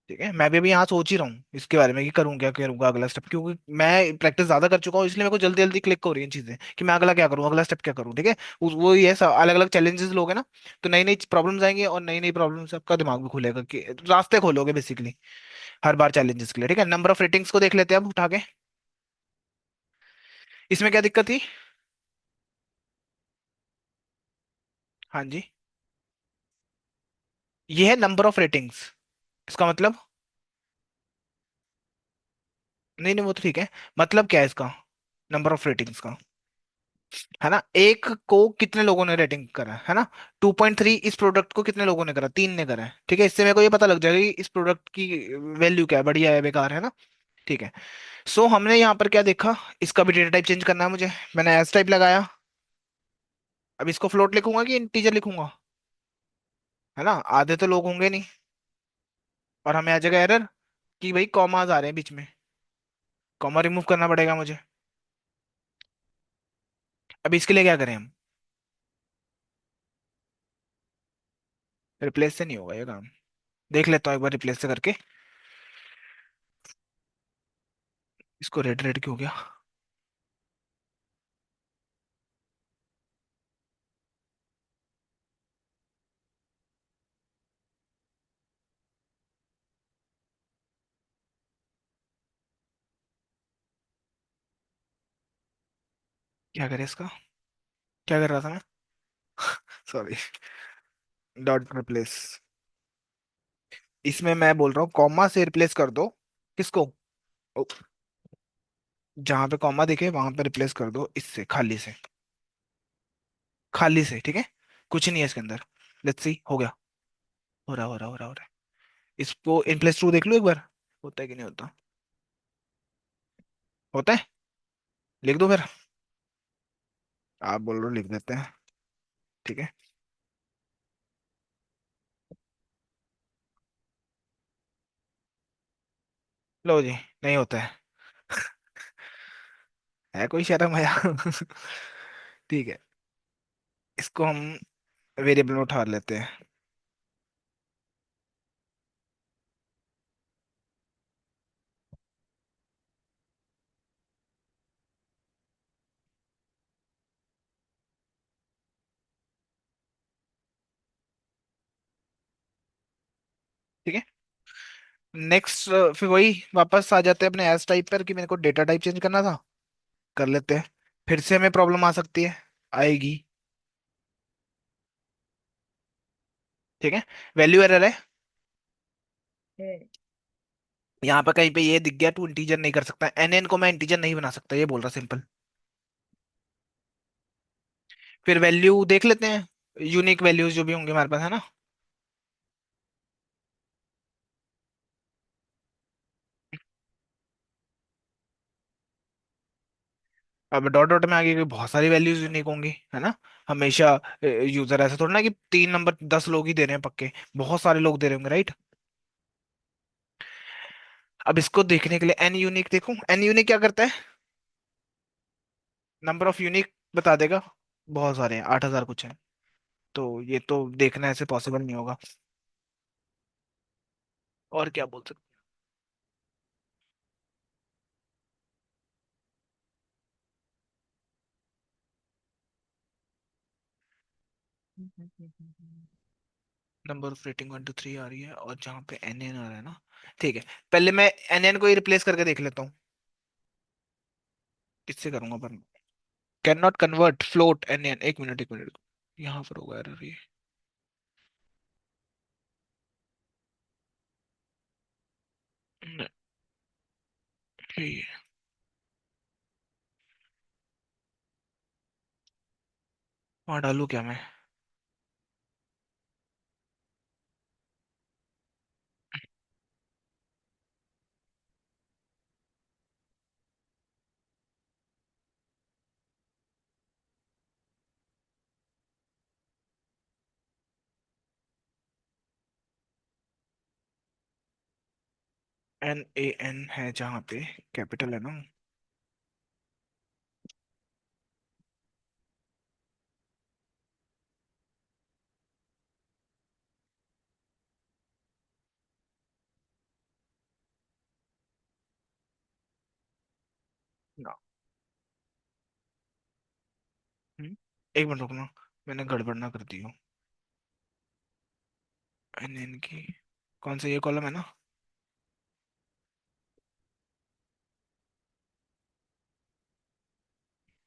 [SPEAKER 1] ठीक है, मैं भी अभी यहाँ सोच ही रहा हूँ इसके बारे में कि करूँ क्या, करूँगा अगला स्टेप, क्योंकि मैं प्रैक्टिस ज्यादा कर चुका हूँ, इसलिए मेरे को जल्दी जल्दी क्लिक हो रही है चीजें कि मैं अगला क्या करूँ, अगला स्टेप क्या करूँ। ठीक है, वो ये सब अलग अलग चैलेंजेस लोगे ना, तो नई नई प्रॉब्लम्स आएंगी, और नई नई प्रॉब्लम से आपका दिमाग भी खुलेगा, कि रास्ते खोलोगे बेसिकली हर बार चैलेंजेस के लिए। ठीक है, नंबर ऑफ रेटिंग्स को देख लेते हैं अब उठा के। इसमें क्या दिक्कत थी? हाँ जी। ये है नंबर ऑफ रेटिंग्स। इसका मतलब, नहीं नहीं वो तो ठीक है। मतलब क्या है इसका, नंबर ऑफ रेटिंग्स का, है ना, एक को कितने लोगों ने रेटिंग करा है ना। 2.3 इस प्रोडक्ट को कितने लोगों ने करा, 3 ने करा है, ठीक है। इससे मेरे को ये पता लग जाएगा कि इस प्रोडक्ट की वैल्यू क्या है, बढ़िया है, बेकार है ना। ठीक है। सो हमने यहाँ पर क्या देखा, इसका भी डेटा टाइप चेंज करना है मुझे। मैंने एस टाइप लगाया। अब इसको फ्लोट लिखूंगा कि इंटीजर लिखूंगा, है ना, आधे तो लोग होंगे नहीं। और हमें आ जाएगा एरर कि भाई कॉमाज आ रहे हैं बीच में, कॉमा रिमूव करना पड़ेगा मुझे। अब इसके लिए क्या करें हम, रिप्लेस से नहीं होगा ये काम। देख लेता हूँ एक बार रिप्लेस से करके। इसको रेड रेड क्यों हो गया। क्या करें इसका, क्या कर रहा था मैं, सॉरी। डॉट रिप्लेस, इसमें मैं बोल रहा हूँ कॉमा से रिप्लेस कर दो। किसको, ओ, जहां पे कॉमा दिखे वहां पे रिप्लेस कर दो इससे, खाली से, खाली से, ठीक है। कुछ नहीं है इसके अंदर। लेट्स सी, हो गया। हो रहा हो रहा हो रहा हो रहा है। इसको इन प्लेस टू देख लो एक बार, होता है कि नहीं होता। होता है, लिख दो फिर। आप बोल रहे हो लिख देते हैं, ठीक है। लो जी, नहीं होता है। है कोई शर्म आया। ठीक है, इसको हम वेरिएबल में उठा लेते हैं। ठीक है। नेक्स्ट, फिर वही वापस आ जाते हैं अपने एस टाइप पर कि मेरे को डेटा टाइप चेंज करना था। कर लेते हैं। फिर से हमें प्रॉब्लम आ सकती है, आएगी। ठीक है, वैल्यू एरर है। हम्म। यहाँ पर कहीं पे ये दिख गया, तू इंटीजर नहीं कर सकता, एन एन को मैं इंटीजर नहीं बना सकता, ये बोल रहा सिंपल। फिर वैल्यू देख लेते हैं, यूनिक वैल्यूज जो भी होंगे हमारे पास, है ना। अब डॉट डॉट में आगे बहुत सारी वैल्यूज यूनिक होंगी, है ना। हमेशा यूजर ऐसा थोड़ा ना कि 3 नंबर 10 लोग ही दे रहे हैं पक्के, बहुत सारे लोग दे रहे होंगे, राइट। अब इसको देखने के लिए एन यूनिक देखूं, एन यूनिक क्या करता है, नंबर ऑफ यूनिक बता देगा। बहुत सारे हैं, 8,000 कुछ है। तो ये तो देखना ऐसे पॉसिबल नहीं होगा। और क्या बोल सकते हैं। नंबर ऑफ रेटिंग 1 2 3 आ रही है, और जहाँ पे एन एन आ रहा है ना, ठीक है। पहले मैं एन एन को ही रिप्लेस करके देख लेता हूँ। किससे करूंगा पर, can not convert float N N, एक मिनट, यहाँ पर होगा एरर ये। नहीं, ये वहाँ डालू क्या मैं। एन ए एन है जहाँ पे, कैपिटल है ना। ना। एक मिनट रुकना, मैंने गड़बड़ ना कर दी हो। एन एन की कौन सा ये कॉलम है ना।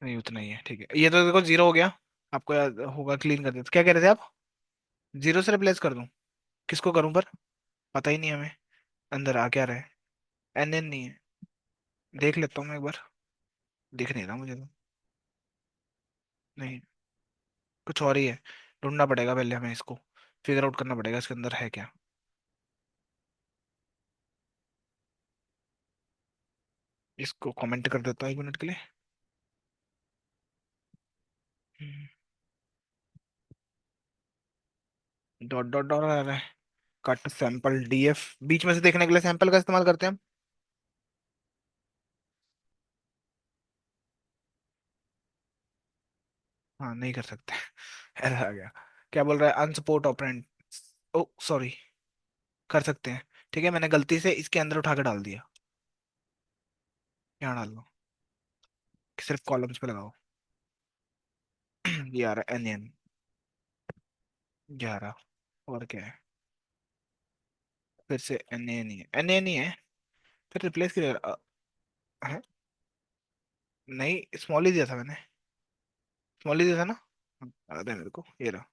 [SPEAKER 1] नहीं उतना ही है, ठीक है, ये तो देखो 0 हो गया। आपको याद होगा, क्लीन कर देते, क्या कह रहे थे आप? जीरो से रिप्लेस कर दूं? किसको करूं पर? पता ही नहीं हमें अंदर आ क्या रहा है। एन एन नहीं है। देख लेता हूँ मैं एक बार। दिख नहीं रहा मुझे तो। नहीं, कुछ और ही है। ढूंढना पड़ेगा पहले हमें इसको। फिगर आउट करना पड़ेगा इसके अंदर है क्या। इसको कमेंट कर देता हूँ 1 मिनट के लिए। डॉट डॉट डॉट आ रहा है। कट सैंपल डीएफ, बीच में से देखने के लिए सैंपल का इस्तेमाल करते हैं हम। हाँ, नहीं कर सकते। एरर आ गया। क्या बोल रहा है? अनसपोर्ट ऑपरेंड। ओ सॉरी। कर सकते हैं। ठीक है, मैंने गलती से इसके अंदर उठा के डाल दिया। यहाँ डाल लो। सिर्फ कॉलम्स पे लगाओ। ये आ रहा है एन 11। और क्या है? फिर से एन ए नहीं है, एन ए नहीं है। फिर रिप्लेस कर है। नहीं, स्मॉल ही दिया था मैंने। स्मॉल ही दिया था ना। अरे मेरे को ये रहा।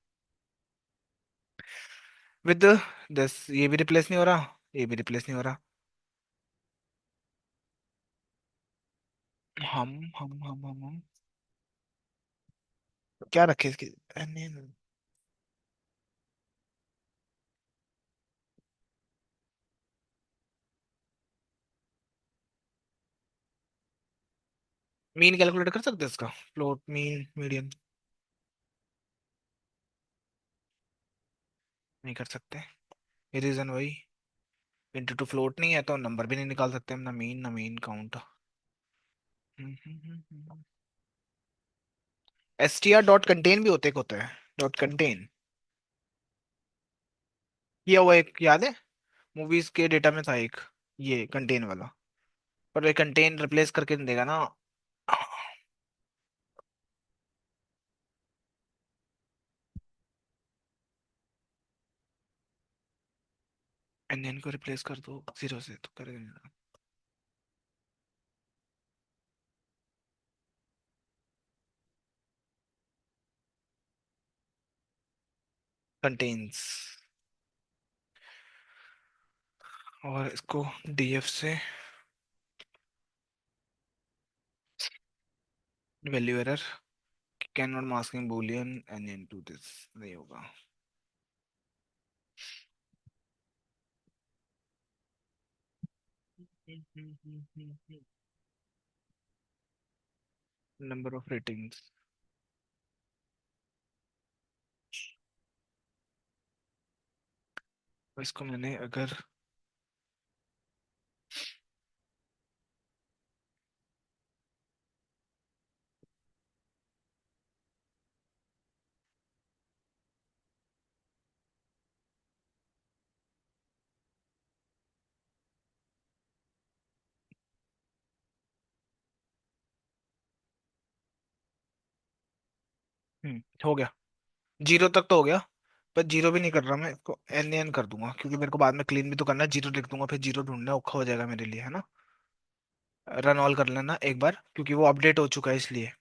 [SPEAKER 1] विद दस, ये भी रिप्लेस नहीं हो रहा। ये भी रिप्लेस नहीं हो रहा। हम क्या रखे इसकी? मीन कैलकुलेट कर सकते हैं इसका? Float mean median? नहीं कर सकते। ये रीजन वही। इंटू टू फ्लोट नहीं है तो नंबर भी नहीं निकाल सकते हम, ना मीन ना mean count. S T R dot contain भी होते, एक होता है डॉट कंटेन। ये हुआ एक, याद है? मूवीज के डेटा में था एक, ये कंटेन वाला। पर ये कंटेन रिप्लेस करके नहीं देगा ना। इंडियन को रिप्लेस कर दो जीरो से तो करेगा। कंटेन्स। और इसको डीएफ से value error, can not masking Boolean and into this. नहीं होगा। Number of ratings. इसको मैंने अगर हो गया। जीरो तक तो हो गया। पर जीरो भी नहीं कर रहा मैं इसको, एन एन कर दूंगा क्योंकि मेरे को बाद में क्लीन भी तो करना है। जीरो लिख दूंगा, फिर जीरो ढूंढना औखा हो जाएगा मेरे लिए, है ना। रन ऑल कर लेना एक बार क्योंकि वो अपडेट हो चुका है इसलिए।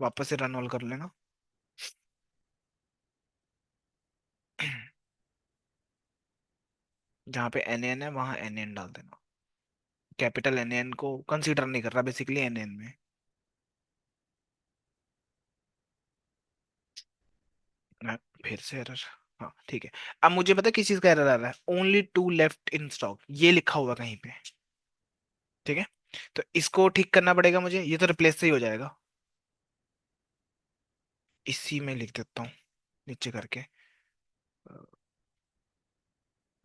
[SPEAKER 1] वापस से रन ऑल कर लेना। जहाँ पे एन एन है वहां एन एन डाल देना। कैपिटल एन एन को कंसीडर नहीं कर रहा बेसिकली एन एन में। मैं फिर से एरर। हाँ ठीक है। अब मुझे पता है किस चीज का एरर आ रहा है। Only two left in stock ये लिखा हुआ कहीं पे। ठीक है। तो इसको ठीक करना पड़ेगा मुझे, ये तो रिप्लेस से ही हो जाएगा। इसी में लिख देता हूँ नीचे करके।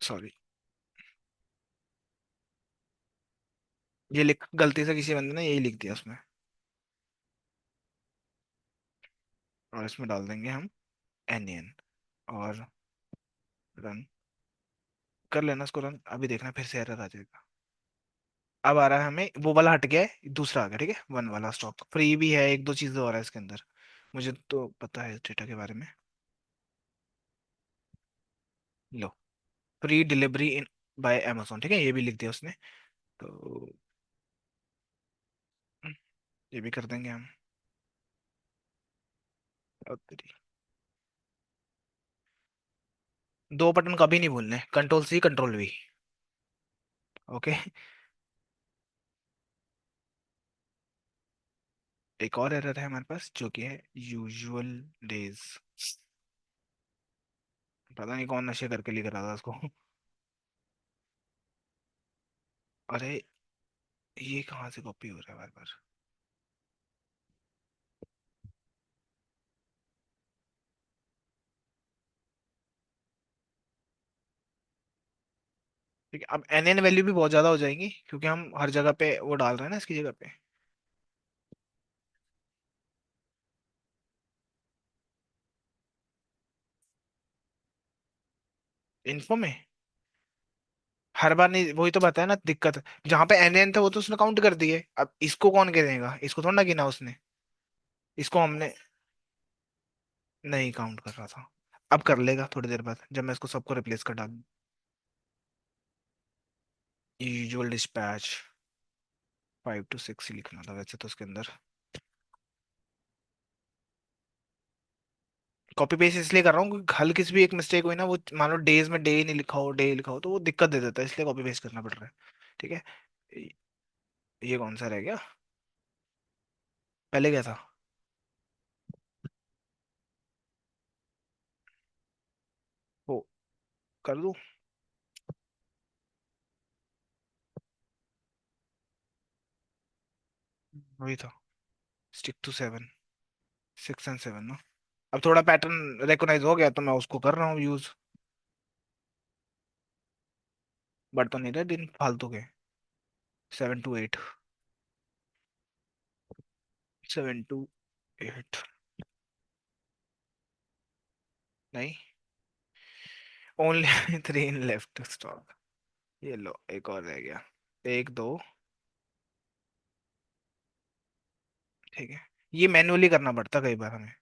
[SPEAKER 1] सॉरी। ये लिख गलती से किसी बंदे ने यही लिख दिया उसमें। और इसमें डाल देंगे हम एन एन। और रन कर लेना इसको। रन अभी देखना फिर से एरर आ जाएगा। अब आ रहा है हमें, वो वाला हट गया है, दूसरा आ गया। ठीक है, वन वाला स्टॉक फ्री भी है, एक दो चीजें और है इसके अंदर। मुझे तो पता है डेटा के बारे में। लो, free delivery in by amazon। ठीक है, ये भी लिख दिया उसने। तो ये भी कर देंगे हम। और तेरी दो बटन कभी नहीं भूलने, control C control V। Okay. एक और एरर है हमारे पास जो कि है यूजुअल डेज। पता नहीं कौन नशे करके लिख रहा था उसको। अरे ये कहाँ से कॉपी हो रहा है बार बार। ठीक है, अब NN वैल्यू भी बहुत ज्यादा हो जाएंगी क्योंकि हम हर जगह पे वो डाल रहे हैं ना इसकी जगह पे। इन्फो में हर बार नहीं, वही तो बताया ना दिक्कत। जहां पे NN था वो तो उसने काउंट कर दिए, अब इसको कौन गिनेगा, इसको थोड़ा ना गिना उसने। इसको हमने नहीं काउंट कर रहा था। अब कर लेगा थोड़ी देर बाद जब मैं इसको सबको रिप्लेस कर डालूं। यूजुअल डिस्पैच 5 to 6 ही लिखना था वैसे तो उसके अंदर। कॉपी पेस्ट इसलिए कर रहा हूँ क्योंकि हल किसी भी एक मिस्टेक हुई ना, वो मान लो डेज में डे नहीं लिखा हो, डे लिखा हो, तो वो दिक्कत दे देता है, इसलिए कॉपी पेस्ट करना पड़ रहा है। ठीक है। ये कौन सा रह गया, पहले क्या था। वो कर दूं। वही था, stick to 7, 6 and 7 ना। अब थोड़ा पैटर्न रिकॉग्नाइज हो गया तो मैं उसको कर रहा हूँ यूज। बढ़ तो नहीं रहे दिन फालतू के। 7 to 8, 7 to 8। नहीं, ओनली 3 इन लेफ्ट स्टॉक। ये लो एक और रह गया, एक दो। ठीक है, ये मैन्युअली करना पड़ता कई बार हमें।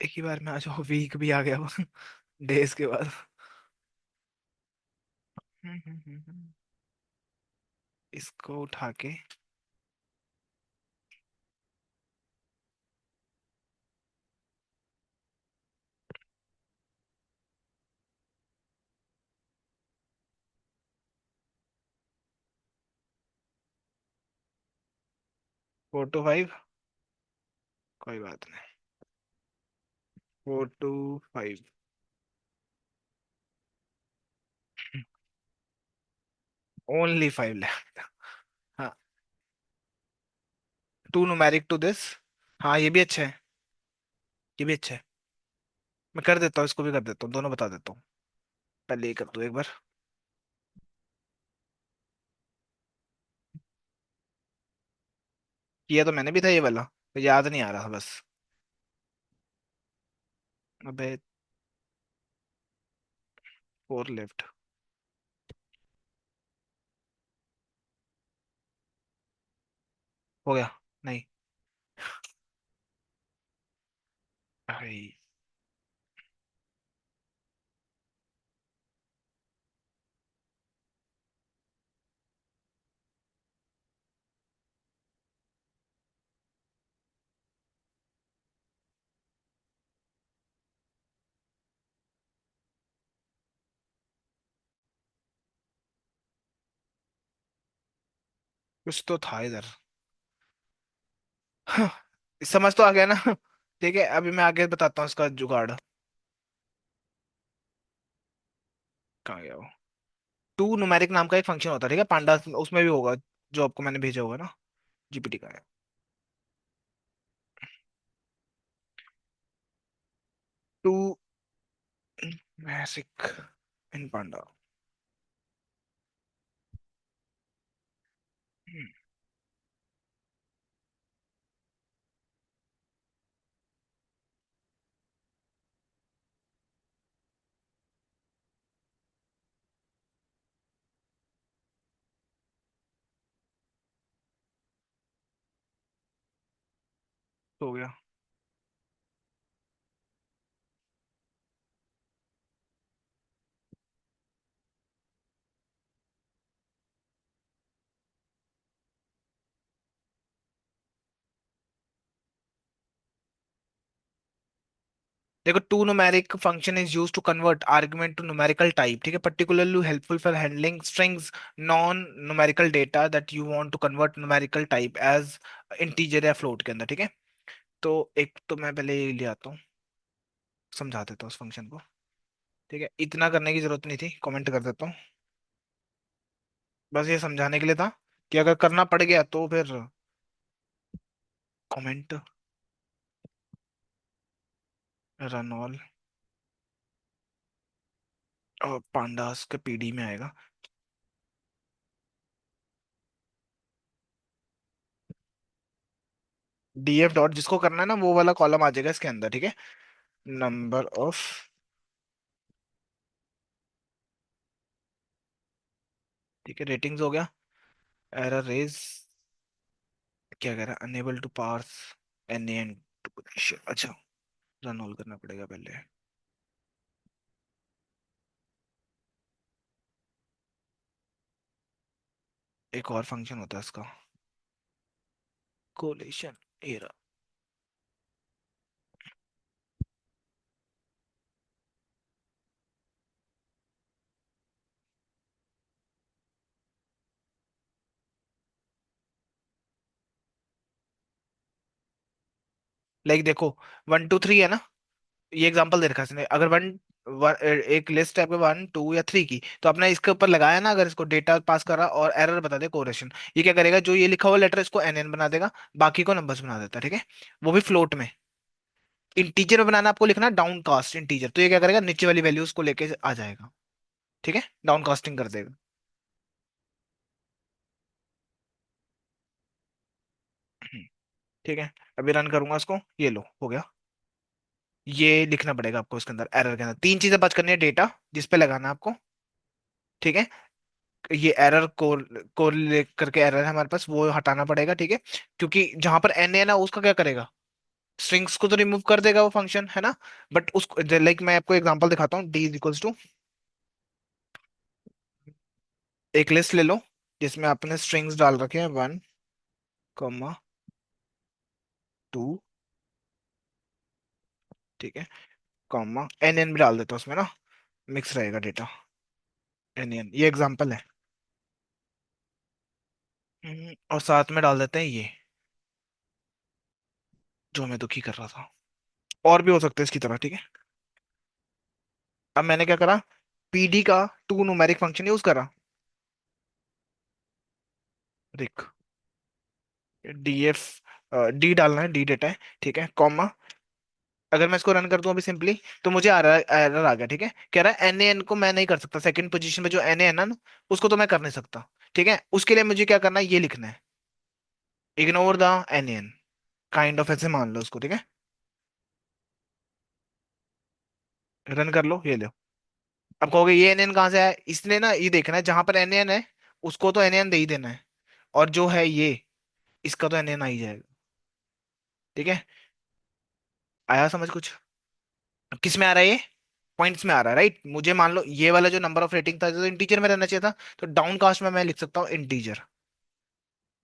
[SPEAKER 1] एक ही बार में आज वीक भी आ गया डेज के बाद। इसको उठा के 4 to 5, कोई बात नहीं। 4 to 5, ओनली 5 लेफ्ट। हाँ, 2 न्यूमेरिक टू दिस। हाँ ये भी अच्छा है, ये भी अच्छा है। मैं कर देता हूँ, इसको भी कर देता हूँ, दोनों बता देता हूँ। पहले ये कर दो एक बार। किया तो मैंने भी था ये वाला, तो याद नहीं आ रहा बस। अबे 4 लेफ्ट। हो गया। नहीं भाई, कुछ तो था इधर। हाँ, समझ तो आ गया ना। ठीक है, अभी मैं आगे बताता हूँ इसका जुगाड़। कहाँ गया वो। 2 न्यूमेरिक नाम का एक फंक्शन होता है, ठीक है, पांडा उसमें भी होगा, जो आपको मैंने भेजा होगा ना, GPT का है। टू मैसिक इन पांडा। हो गया। देखो, to numeric function is use to convert argument to numerical type, ठीक है, particularly helpful for handling strings, non numerical data that you want to convert numerical type as integer या float के अंदर, ठीक है। तो एक तो मैं पहले ये ले आता हूँ, समझा देता हूँ उस फंक्शन को। ठीक है, इतना करने की जरूरत नहीं थी, कमेंट कर देता हूँ। बस ये समझाने के लिए था कि अगर करना पड़ गया तो फिर कमेंट। रन ऑल और पांडास के पीडी में आएगा। डीएफ डॉट जिसको करना है ना, वो वाला कॉलम आ जाएगा इसके अंदर, ठीक है। नंबर ऑफ, ठीक है, रेटिंग्स हो गया। एरर रेज, क्या कह रहा है, unable to parse N N to potential, अच्छा। रन ऑल करना पड़ेगा पहले। एक और फंक्शन होता है इसका, कोलेशन एरर। लाइक देखो, 1 2 3 है ना, ये एग्जांपल दे रखा है इसने। अगर एक लिस्ट है आपके 1 2 या 3 की, तो आपने इसके ऊपर लगाया ना, अगर इसको डेटा पास करा और एरर बता दे कोरेशन, ये क्या करेगा, जो ये लिखा हुआ लेटर इसको एन एन बना देगा, बाकी को नंबर्स बना देता है, ठीक है। वो भी फ्लोट में। इंटीजर में बनाना आपको, लिखना डाउन कास्ट इंटीजर, तो ये क्या करेगा, नीचे वाली वैल्यूज को लेके आ जाएगा, ठीक है, डाउन कास्टिंग कर देगा। ठीक है, अभी रन करूंगा इसको, ये लो हो गया। ये लिखना पड़ेगा आपको इसके अंदर, एरर के अंदर तीन चीजें पास करनी है, डेटा जिस पे लगाना है आपको, ठीक है। ये एरर कोर करके एरर है हमारे पास, वो हटाना पड़ेगा, ठीक है। क्योंकि जहां पर एन है ना, उसका क्या करेगा, स्ट्रिंग्स को तो रिमूव कर देगा वो फंक्शन, है ना। बट उसको, लाइक मैं आपको एग्जांपल दिखाता हूँ, डी इज इक्वल्स टू, एक लिस्ट ले लो जिसमें आपने स्ट्रिंग्स डाल रखे हैं 1 2, ठीक है, कॉमा एन एन भी डाल देता हूँ उसमें ना, मिक्स रहेगा डेटा। एन एन, ये एग्जांपल है। और साथ में डाल देते हैं ये, जो मैं दुखी कर रहा था। और भी हो सकते हैं इसकी तरह, ठीक है। अब मैंने क्या करा, पीडी का टू न्यूमेरिक फंक्शन यूज करा, देख, डीएफ, डी डालना है, डी डेटा है, ठीक है, कॉमा। अगर मैं इसको रन कर दूं अभी सिंपली, तो मुझे आ रहा है, एरर आ गया, ठीक है, कह रहा है एन एन को मैं नहीं कर सकता, सेकंड पोजीशन में जो एन है ना, उसको तो मैं कर नहीं सकता, ठीक है। उसके लिए मुझे क्या करना है, ये लिखना है, ignore the N N, kind of, ऐसे मान लो उसको, ठीक है। रन कर लो, ये लो। अब कहोगे ये एन एन कहाँ से आया, इसने ना ये देखना है, जहां पर एन एन है उसको तो एन एन दे ही देना है, और जो है ये, इसका तो एन एन आ ही जाएगा, ठीक है। आया समझ कुछ? किस में आ रहा है ये, पॉइंट्स में आ रहा है, राइट। मुझे मान लो ये वाला जो नंबर ऑफ रेटिंग था, जो इंटीजर में रहना चाहिए था, तो डाउन कास्ट में मैं लिख सकता हूँ इंटीजर,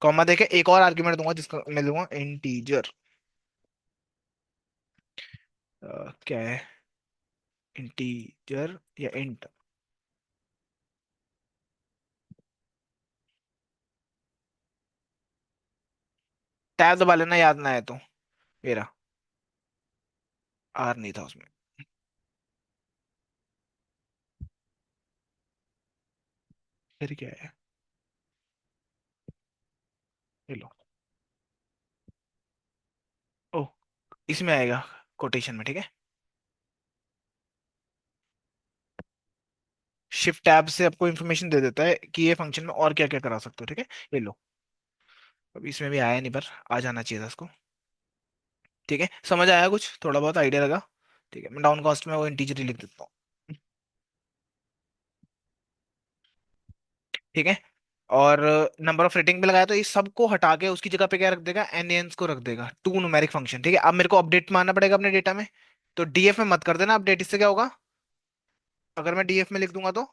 [SPEAKER 1] कॉमा देके एक और आर्ग्यूमेंट दूंगा जिसका मैं लूंगा इंटीजर। क्या है, इंटीजर या इंट। टैब दबा लेना, याद ना आए तो। मेरा आर नहीं था उसमें। फिर क्या है, ये लो। ओ, इसमें आएगा कोटेशन में, ठीक है। शिफ्ट टैब से आपको इन्फॉर्मेशन दे देता है कि ये फंक्शन में और क्या क्या करा सकते हो, ठीक है। ये लो, अभी इसमें भी आया नहीं, पर आ जाना चाहिए था इसको, ठीक है। समझ आया कुछ, थोड़ा बहुत आइडिया लगा, ठीक है। मैं डाउन कास्ट में वो इंटीजर ही लिख देता हूँ, ठीक है। और नंबर ऑफ रेटिंग पे लगाया, तो इस सबको हटा के उसकी जगह पे क्या रख देगा, एनएन्स को रख देगा, टू न्यूमेरिक फंक्शन, ठीक है। अब मेरे को अपडेट मारना पड़ेगा अपने डेटा में, तो डीएफ में मत कर देना अपडेट, इससे क्या होगा, अगर मैं डीएफ में लिख दूंगा तो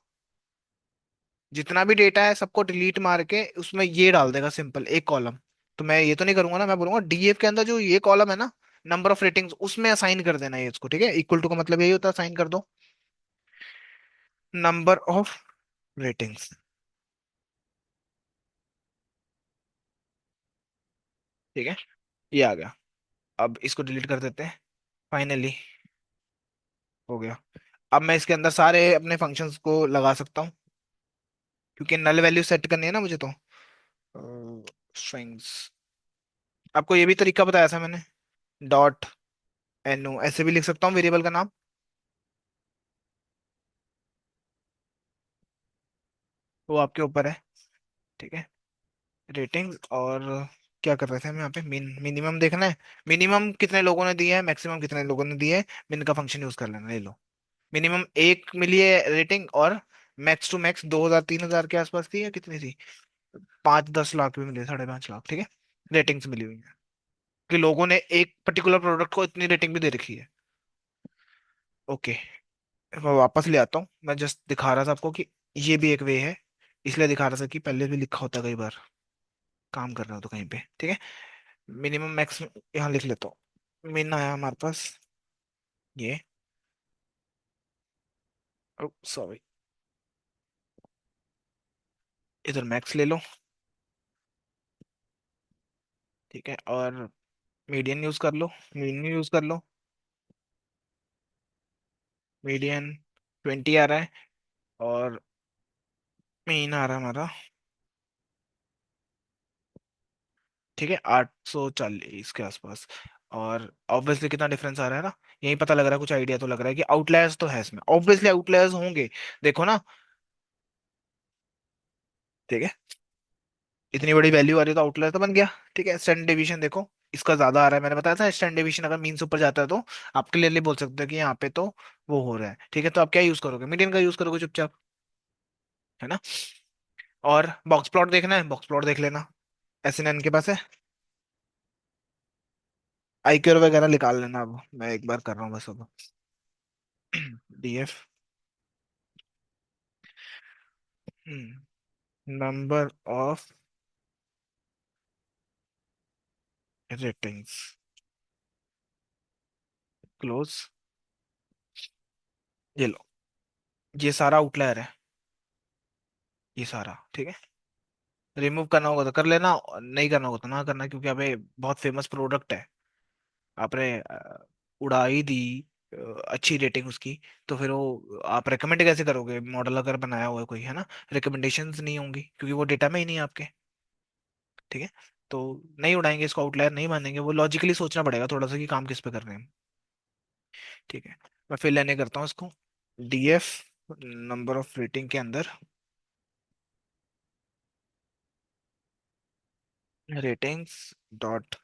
[SPEAKER 1] जितना भी डेटा है सबको डिलीट मार के उसमें ये डाल देगा, सिंपल एक कॉलम। तो मैं ये तो नहीं करूंगा ना, मैं बोलूंगा डीएफ के अंदर जो ये कॉलम है ना, नंबर ऑफ रेटिंग्स उसमें असाइन कर देना है इसको, ठीक है। इक्वल टू का मतलब यही होता है, असाइन कर दो नंबर ऑफ रेटिंग्स। ठीक है, ये आ गया। अब इसको डिलीट कर देते हैं। फाइनली हो गया। अब मैं इसके अंदर सारे अपने फंक्शंस को लगा सकता हूँ, क्योंकि नल वैल्यू सेट करनी है ना मुझे तो। स्ट्रिंग्स, आपको ये भी तरीका बताया था मैंने। डॉट एनो ऐसे भी लिख सकता हूँ वेरिएबल का नाम। वो आपके ऊपर है। ठीक है, रेटिंग्स। और क्या कर रहे थे हम यहाँ पे, मिनिमम देखना है। मिनिमम कितने लोगों ने दिया है, मैक्सिमम कितने लोगों ने दिया है, मिन का फंक्शन यूज कर लेना, ले लो। मिनिमम एक मिली है रेटिंग, और मैक्स टू मैक्स 2,000 3,000 के आसपास थी, या कितनी थी, 5-10 लाख भी मिले, 5.5 लाख, ठीक है। रेटिंग्स मिली हुई है कि लोगों ने एक पर्टिकुलर प्रोडक्ट को इतनी रेटिंग भी दे रखी है। ओके, मैं वापस ले आता हूँ। मैं जस्ट दिखा रहा था आपको कि ये भी एक वे है, इसलिए दिखा रहा था कि पहले भी लिखा होता कई बार, काम कर रहा हो तो कहीं पे, ठीक है। मिनिमम मैक्स यहाँ लिख लेता हूँ। मिन आया हमारे पास, ये, सॉरी, इधर मैक्स ले लो। ठीक है, और मीडियन यूज कर लो, मीन यूज कर लो। मीडियन 20 आ रहा है, और मीन आ रहा है हमारा, ठीक है, 840 के आसपास। और ऑब्वियसली कितना डिफरेंस आ रहा है ना, यही पता लग रहा है, कुछ आइडिया तो लग रहा है कि आउटलायर्स तो है इसमें, ऑब्वियसली आउटलायर्स होंगे। देखो ना, ठीक है, इतनी बड़ी वैल्यू आ रही है तो आउटलायर तो बन गया। ठीक है, स्टैंडर्ड डिवीजन देखो, इसका ज्यादा आ रहा है, मैंने बताया था स्टैंडर्ड डिवीजन अगर मीन से ऊपर जाता है तो आप क्लियरली बोल सकते हो कि यहाँ पे तो वो हो रहा है। ठीक है, तो आप क्या यूज करोगे, मीडियन का यूज करोगे चुपचाप, है ना। और बॉक्स प्लॉट देखना है, बॉक्स प्लॉट देख लेना, एस एन एन के पास है। आईक्यू वगैरह निकाल लेना, अब मैं एक बार कर रहा हूँ बस अब। DF, number of ratings, close, ये लो। ये सारा आउटलायर है, ये सारा, ठीक है। रिमूव करना होगा तो कर लेना, और नहीं करना होगा तो ना करना, क्योंकि अबे बहुत फेमस प्रोडक्ट है, आपने उड़ा ही दी अच्छी रेटिंग उसकी, तो फिर वो आप रेकमेंड कैसे करोगे, मॉडल अगर बनाया हुआ है कोई, है ना। रिकमेंडेशंस नहीं होंगी, क्योंकि वो डेटा में ही नहीं है आपके। ठीक है, तो नहीं उड़ाएंगे इसको, आउटलायर नहीं मानेंगे, वो लॉजिकली सोचना पड़ेगा थोड़ा सा कि काम किस पे कर रहे हैं। ठीक है, मैं फिर लेने करता हूँ इसको। डीएफ, नंबर ऑफ रेटिंग के अंदर ratings dot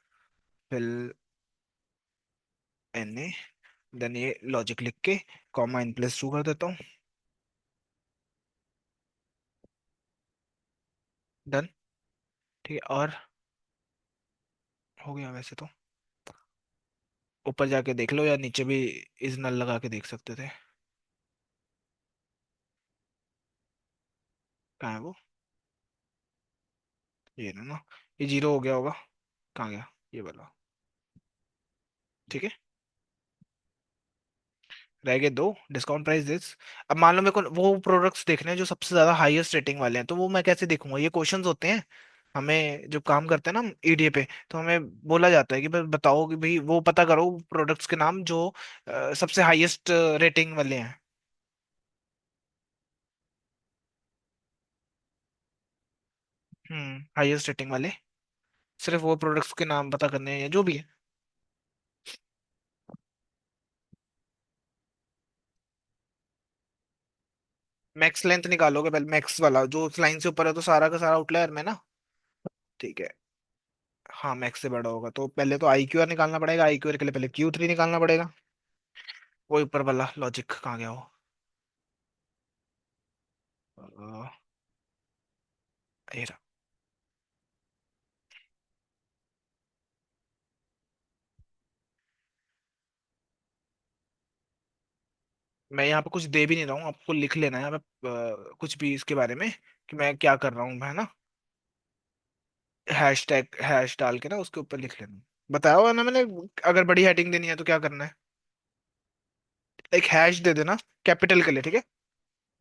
[SPEAKER 1] fill N A, then ये लॉजिक लिख के कॉमा इन प्लेस टू कर देता हूँ। डन। ठीक है, और हो गया वैसे तो। ऊपर जाके देख लो, या नीचे भी इस नल लगा के देख सकते थे। कहाँ है वो, ये ना, ये जीरो हो गया होगा, कहाँ गया ये वाला। ठीक है, रह गए दो, डिस्काउंट प्राइस दिस। अब मान लो मेरे को वो प्रोडक्ट्स देखने हैं जो सबसे ज्यादा हाईएस्ट रेटिंग वाले हैं, तो वो मैं कैसे देखूंगा, ये क्वेश्चंस होते हैं हमें जो काम करते हैं ना ईडीए पे, तो हमें बोला जाता है कि भाई बताओ कि भाई वो पता करो प्रोडक्ट्स के नाम जो सबसे हाईएस्ट रेटिंग वाले हैं। हाईएस्ट रेटिंग वाले, सिर्फ वो प्रोडक्ट्स के नाम पता करने हैं जो भी है। मैक्स लेंथ निकालोगे पहले, मैक्स वाला जो उस लाइन से ऊपर है तो सारा का सारा आउटलायर में ना। ठीक है, हाँ मैक्स से बड़ा होगा तो पहले तो आई क्यू आर निकालना पड़ेगा, आई क्यू आर के लिए पहले Q3 निकालना पड़ेगा। वो ऊपर वाला लॉजिक कहाँ गया वो, अ, ये रहा। मैं यहाँ पे कुछ दे भी नहीं रहा हूँ, आपको लिख लेना है यहाँ पे कुछ भी इसके बारे में कि मैं क्या कर रहा हूँ, है ना। हैश टैग हैश डाल के ना उसके ऊपर लिख लेना। बताया हुआ ना मैंने। अगर बड़ी हेडिंग देनी है तो क्या करना है? एक हैश दे देना, कैपिटल के लिए, ठीक है।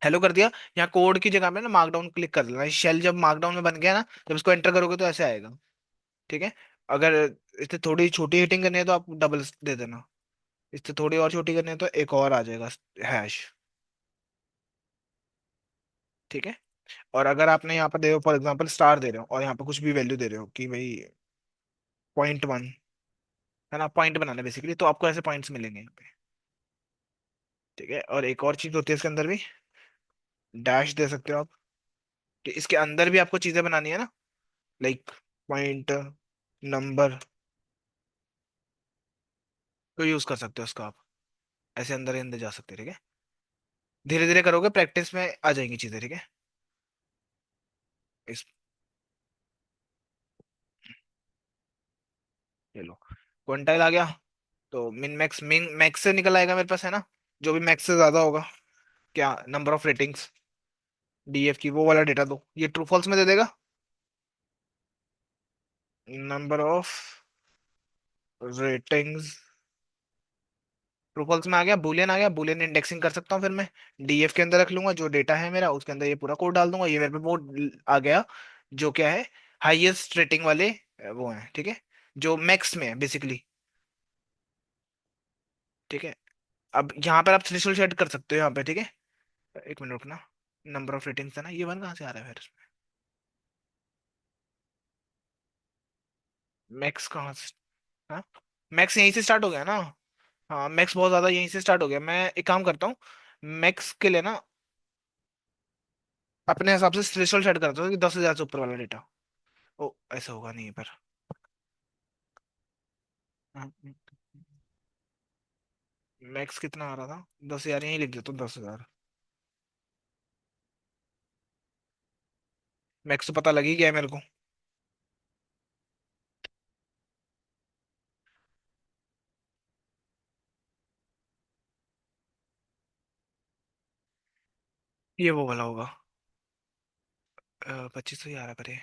[SPEAKER 1] हेलो कर दिया। यहाँ कोड की जगह पे ना मार्कडाउन क्लिक कर देना। शेल जब मार्कडाउन में बन गया ना, जब इसको एंटर करोगे तो ऐसे आएगा, ठीक है। अगर इससे थोड़ी छोटी हेडिंग करनी है तो आप डबल दे देना। इससे थोड़ी और छोटी करनी है तो एक और आ जाएगा, हैश, ठीक है। और अगर आपने यहाँ पर दे रहे हो, फॉर एग्जाम्पल स्टार दे रहे हो, और यहाँ पर कुछ भी वैल्यू दे रहे हो कि भाई 0.1, है ना, पॉइंट बनाना बेसिकली, तो आपको ऐसे पॉइंट्स मिलेंगे यहाँ पे, ठीक है। और एक और चीज होती है इसके अंदर भी, डैश दे सकते हो आप, कि इसके अंदर भी आपको चीजें बनानी है ना, लाइक पॉइंट, नंबर, तो यूज कर सकते हो उसको आप। ऐसे अंदर ही अंदर जा सकते हैं, ठीक है। धीरे धीरे करोगे, प्रैक्टिस में आ जाएंगी चीजें, ठीक है। इस, ये लो, क्विंटाइल आ गया। तो मिन मैक्स, मिन मैक्स से निकल आएगा मेरे पास, है ना। जो भी मैक्स से ज्यादा होगा, क्या नंबर ऑफ रेटिंग्स, डीएफ की, वो वाला डेटा दो, ये ट्रू फॉल्स में दे देगा। Number of ratings, true false में आ गया, बुलियन आ गया। बुलियन इंडेक्सिंग कर सकता हूँ फिर मैं, डीएफ के अंदर रख लूंगा जो डेटा है मेरा, उसके अंदर ये पूरा कोड डाल दूंगा, ये मेरे पे वो आ गया, जो क्या है, हाईएस्ट रेटिंग वाले वो है, ठीक है, जो मैक्स में है बेसिकली, ठीक है। अब यहाँ पर आप थ्रेशोल्ड सेट कर सकते हो यहाँ पे, ठीक है। एक मिनट रुकना, नंबर ऑफ रेटिंग्स है ना, ये वन कहाँ से आ रहा है फिर? मैक्स कहाँ से? हाँ, मैक्स यहीं से स्टार्ट हो गया ना। हाँ, मैक्स बहुत ज्यादा यहीं से स्टार्ट हो गया। मैं एक काम करता हूँ, मैक्स के लिए ना अपने हिसाब से थ्रेशोल्ड सेट करता हूँ कि 10,000 से ऊपर वाला डेटा। ओ, ऐसा होगा नहीं पर। मैक्स कितना आ रहा था? 10,000, यहीं लिख देता हूँ 10,000। मैक्स तो पता लग ही गया है मेरे को। ये वो वाला होगा, 2500 ही आ रहा करे।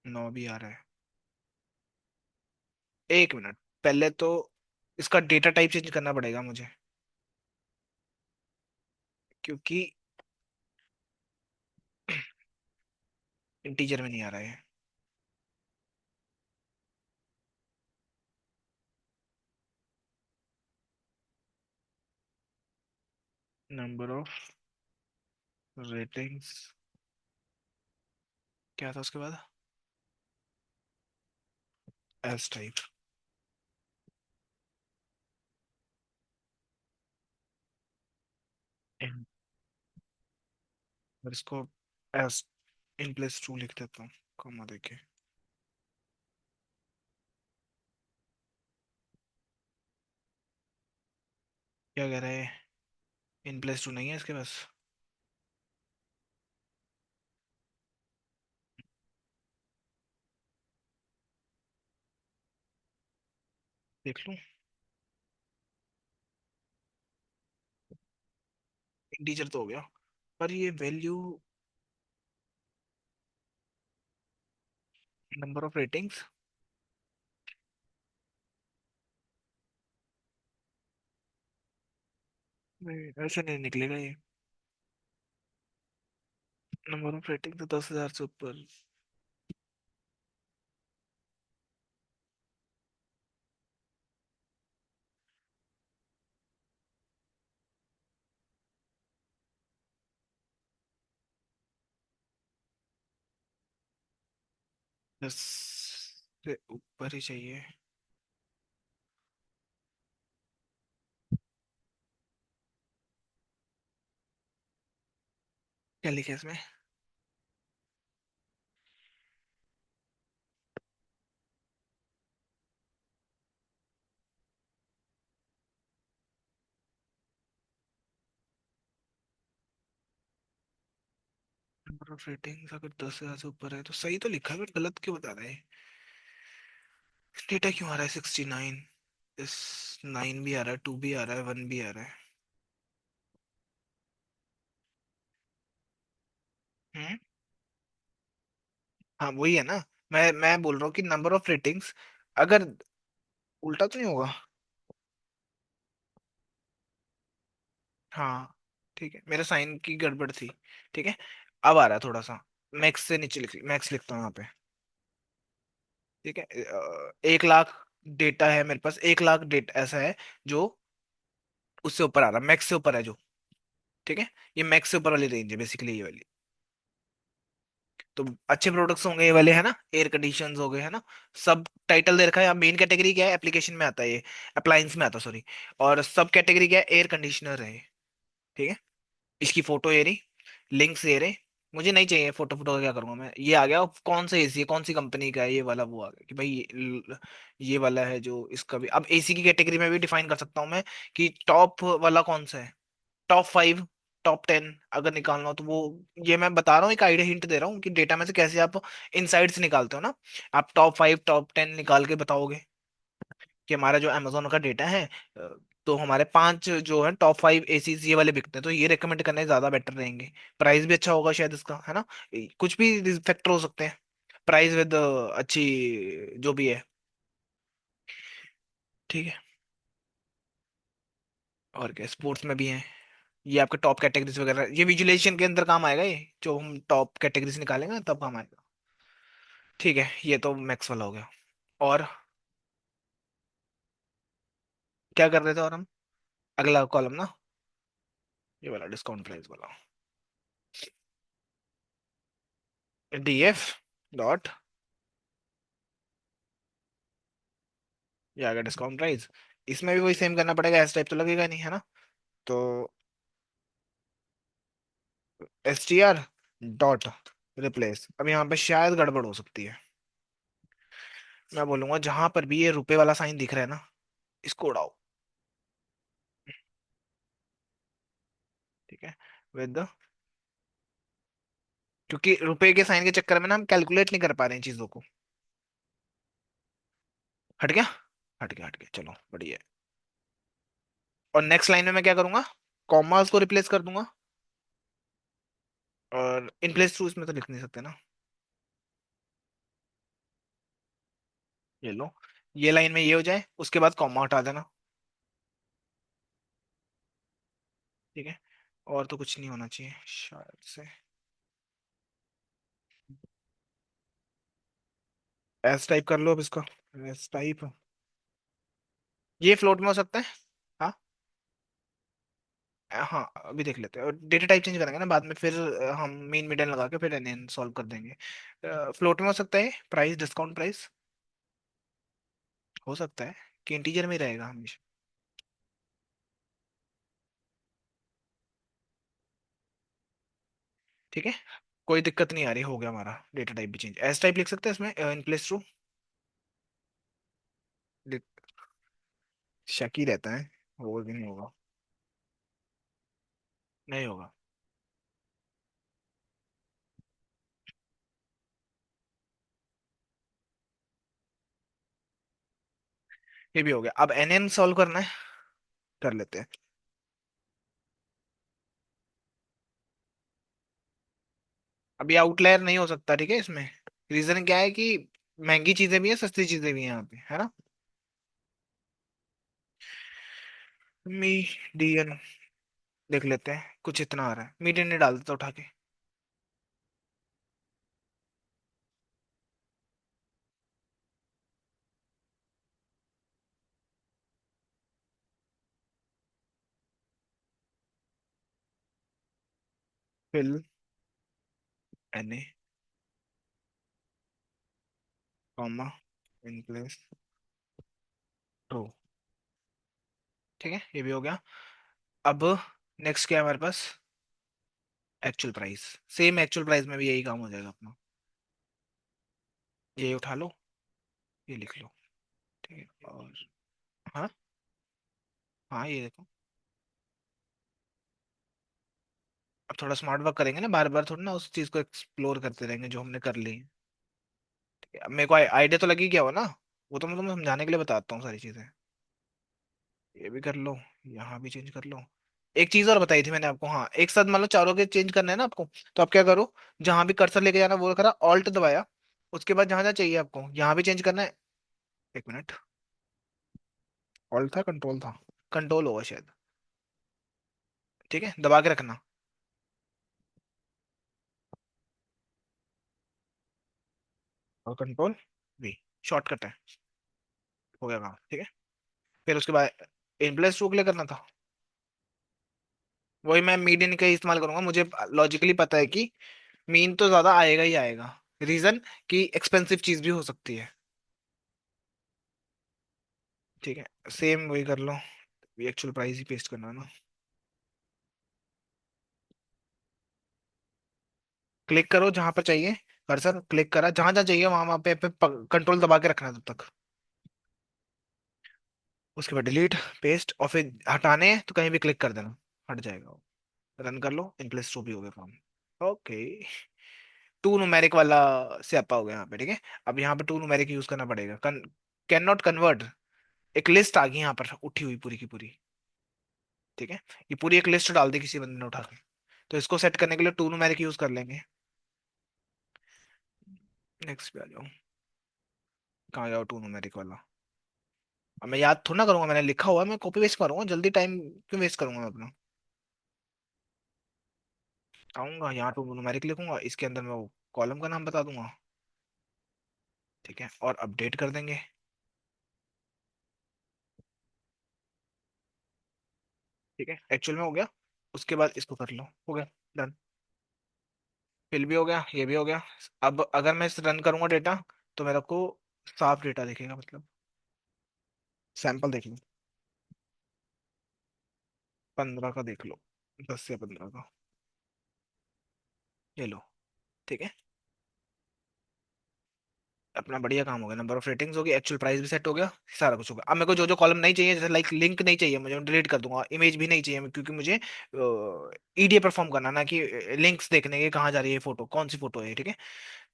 [SPEAKER 1] 9 भी आ रहा है। एक मिनट, पहले तो इसका डेटा टाइप चेंज करना पड़ेगा मुझे, क्योंकि इंटीजर में नहीं आ रहा है। नंबर ऑफ रेटिंग्स, क्या था उसके बाद? S type. और इसको एस इन प्लेस टू लिख देता हूँ, कॉमा देके। क्या कह रहा है? इन प्लेस टू नहीं है इसके पास। देख लूँ, इंटीजर तो हो गया, पर ये वैल्यू, नंबर ऑफ रेटिंग्स, ऐसे नहीं निकलेगा ये। नंबर ऑफ रेटिंग तो 10,000 से ऊपर। 10 से ऊपर ही चाहिए। क्या लिखा है इसमें? नंबर ऑफ रेटिंग्स अगर 10,000 से ऊपर है तो सही तो लिखा है, पर गलत क्यों बता रहा है? डेटा क्यों आ रहा है 69? इस 9 भी आ रहा है, 2 भी आ रहा है, 1 भी आ रहा है। हम्म। हाँ वही है ना, मैं बोल रहा हूँ कि नंबर ऑफ रेटिंग्स, अगर उल्टा तो नहीं होगा। हाँ ठीक है, मेरे साइन की गड़बड़ थी। ठीक है, अब आ रहा है थोड़ा सा। मैक्स से नीचे मैक्स लिखता हूँ यहाँ पे। ठीक है, 1 लाख डेटा है मेरे पास, 1 लाख डेटा ऐसा है जो उससे ऊपर आ रहा है, मैक्स से ऊपर है जो। ठीक है, ये मैक्स से ऊपर वाली रेंज है बेसिकली ये वाली। तो अच्छे प्रोडक्ट्स होंगे ये वाले, है ना, एयर कंडीशंस हो गए, है ना। सब टाइटल दे रखा है, मेन कैटेगरी क्या है, एप्लीकेशन में आता है ये, अप्लायंस में आता है सॉरी। और सब कैटेगरी क्या है, एयर कंडीशनर है ये। ठीक है, इसकी फोटो ये रही, लिंक्स ये रहे। मुझे नहीं चाहिए फोटो, फोटो का क्या करूंगा मैं, ये आ गया कौन सा एसी है, कौन सी कंपनी का है ये वाला, वो आ गया कि भाई ये वाला है जो इसका भी। अब एसी की कैटेगरी में भी डिफाइन कर सकता हूँ मैं कि टॉप वाला कौन सा है, टॉप 5, टॉप 10 अगर निकालना हो तो वो। ये मैं बता रहा हूँ, एक आइडिया हिंट दे रहा हूँ कि डेटा में से कैसे आप इनसाइट्स निकालते हो ना। आप टॉप 5 टॉप 10 निकाल के बताओगे कि हमारा जो अमेजोन का डेटा है, तो हमारे 5 जो है टॉप 5 एसीज ये वाले बिकते हैं, तो ये रेकमेंड करने ज्यादा बेटर रहेंगे। प्राइस भी अच्छा होगा शायद इसका, है ना। कुछ भी फैक्टर हो सकते हैं, प्राइस विद अच्छी जो भी है। ठीक है, और क्या स्पोर्ट्स में भी है। ये आपके टॉप कैटेगरीज वगैरह, ये विजुअलाइजेशन के अंदर काम आएगा, ये जो हम टॉप कैटेगरीज निकालेंगे ना, तब काम आएगा। ठीक है, ये तो मैक्स वाला हो गया। और क्या कर रहे थे और हम, अगला कॉलम ना, ये वाला डिस्काउंट प्राइस वाला, डीएफ डॉट, ये आ गया डिस्काउंट प्राइस। इसमें भी वही सेम करना पड़ेगा, एस टाइप तो लगेगा नहीं, है ना। तो STR डॉट रिप्लेस, अब यहाँ पे शायद गड़बड़ हो सकती है। मैं बोलूंगा जहां पर भी ये रुपए वाला साइन दिख रहा है ना, इसको उड़ाओ। ठीक है, विद, क्योंकि रुपए के साइन के चक्कर में ना हम कैलकुलेट नहीं कर पा रहे हैं चीजों को। हट गया, हट गया, हट गया, चलो बढ़िया है। और नेक्स्ट लाइन में मैं क्या करूंगा, कॉमास को रिप्लेस कर दूंगा। और इन प्लेस टू इसमें तो लिख नहीं सकते ना। ये लो, ये लाइन में ये हो जाए, उसके बाद कॉमा हटा देना। ठीक है, और तो कुछ नहीं होना चाहिए शायद से। एस टाइप कर लो अब इसका, एस टाइप। ये फ्लोट में हो सकता है। हाँ, हाँ अभी देख लेते हैं, और डेटा टाइप चेंज करेंगे ना बाद में, फिर हम मेन मीडियन लगा के फिर एन सॉल्व कर देंगे। फ्लोट में हो सकता है, प्राइस डिस्काउंट प्राइस हो सकता है कि इंटीजर में ही रहेगा हमेशा। ठीक है, कोई दिक्कत नहीं आ रही, हो गया हमारा डेटा टाइप भी चेंज। एस टाइप लिख सकते हैं इसमें, इन प्लेस टू। शक ही रहता है, होगा कि नहीं होगा। नहीं होगा। ये भी हो गया, अब एन सॉल्व करना है, कर लेते हैं। अभी आउटलायर नहीं हो सकता, ठीक है इसमें। रीजन क्या है कि महंगी चीजें भी हैं, सस्ती चीजें भी हैं यहाँ पे, है ना। मीडियन देख लेते हैं, कुछ इतना आ रहा है, मीडियन नहीं डाल देता उठा के। Fill N A, comma, in place to. ठीक है, ये भी हो गया। अब नेक्स्ट क्या है हमारे पास, actual price. Same actual price में भी यही काम हो जाएगा अपना। ये उठा लो, ये लिख लो। ठीक है, और हाँ, हाँ ये देखो। अब थोड़ा स्मार्ट वर्क करेंगे ना, बार बार थोड़ा ना उस चीज को एक्सप्लोर करते रहेंगे जो हमने कर ली है। ठीक है, अब मेरे को आइडिया तो लगी गया हो ना, वो तो मैं तुम्हें समझाने के लिए बताता हूँ सारी चीजें। ये भी कर लो, यहाँ भी चेंज कर लो। एक चीज और बताई थी मैंने आपको, हाँ एक साथ मान लो चारों के चेंज करना है ना आपको, तो आप क्या करो, जहां भी कर्सर लेके जाना वो करा, ऑल्ट दबाया, उसके बाद जहां जहाँ चाहिए आपको यहाँ भी चेंज करना है। एक मिनट। ऑल्ट था कंट्रोल था? कंट्रोल होगा शायद। ठीक है, दबा के रखना। और कंट्रोल भी शॉर्टकट है। हो गया काम, ठीक है। फिर उसके बाद इन प्लस टू के लिए करना था। वही मैं मीडियन का ही इस्तेमाल करूंगा, मुझे लॉजिकली पता है कि मीन तो ज्यादा आएगा ही आएगा। रीजन कि एक्सपेंसिव चीज भी हो सकती है। ठीक है, सेम वही कर लो। एक्चुअल प्राइस ही पेस्ट करना है ना। क्लिक करो जहां पर चाहिए। कर्सर क्लिक करा जहां जहां चाहिए वहां वहां पे कंट्रोल दबा के रखना है तब तक। उसके बाद डिलीट, पेस्ट, और फिर हटाने हैं तो कहीं भी क्लिक कर देना, हट जाएगा वो। रन कर लो, इन प्लेस टू भी हो गया काम। ओके। टू नुमेरिक वाला स्यापा हो गया यहाँ पे, ठीक है। अब यहाँ पे टू नुमेरिक यूज करना पड़ेगा। Can not convert. एक लिस्ट आ गई यहाँ पर उठी हुई पूरी की पूरी। ठीक है, ये पूरी एक लिस्ट डाल दी किसी बंदे ने उठा के। तो इसको सेट करने के लिए टू नुमेरिक यूज कर लेंगे। नेक्स्ट पे आ जाओ। कहाँ जाओ टू नुमेरिक वाला? अब मैं याद थोड़ा ना करूंगा, मैंने लिखा हुआ है, मैं कॉपी वेस्ट करूंगा, जल्दी टाइम क्यों वेस्ट करूंगा मैं अपना। आऊंगा यहाँ टू नुमेरिक लिखूंगा, इसके अंदर मैं वो कॉलम का नाम बता दूंगा। ठीक है, और अपडेट कर देंगे। ठीक है, एक्चुअल में हो गया। उसके बाद इसको कर लो, हो गया। डन। फिल भी हो गया, ये भी हो गया। अब अगर मैं इस रन करूंगा डेटा, तो मेरे को साफ डेटा दिखेगा, मतलब सैंपल देख लो। 15 का देख लो, 10 या 15 का। ये लो। ठीक है, अपना बढ़िया काम हो गया। नंबर ऑफ रेटिंग्स होगी, एक्चुअल प्राइस भी सेट हो गया। सारा कुछ होगा। अब मेरे को जो जो कॉलम नहीं चाहिए, जैसे लाइक लिंक नहीं चाहिए मुझे, डिलीट कर दूंगा। इमेज भी नहीं चाहिए क्योंकि मुझे ईडीए परफॉर्म करना ना, कि लिंक्स देखने के कहाँ जा रही है फोटो, कौन सी फोटो है। ठीक है,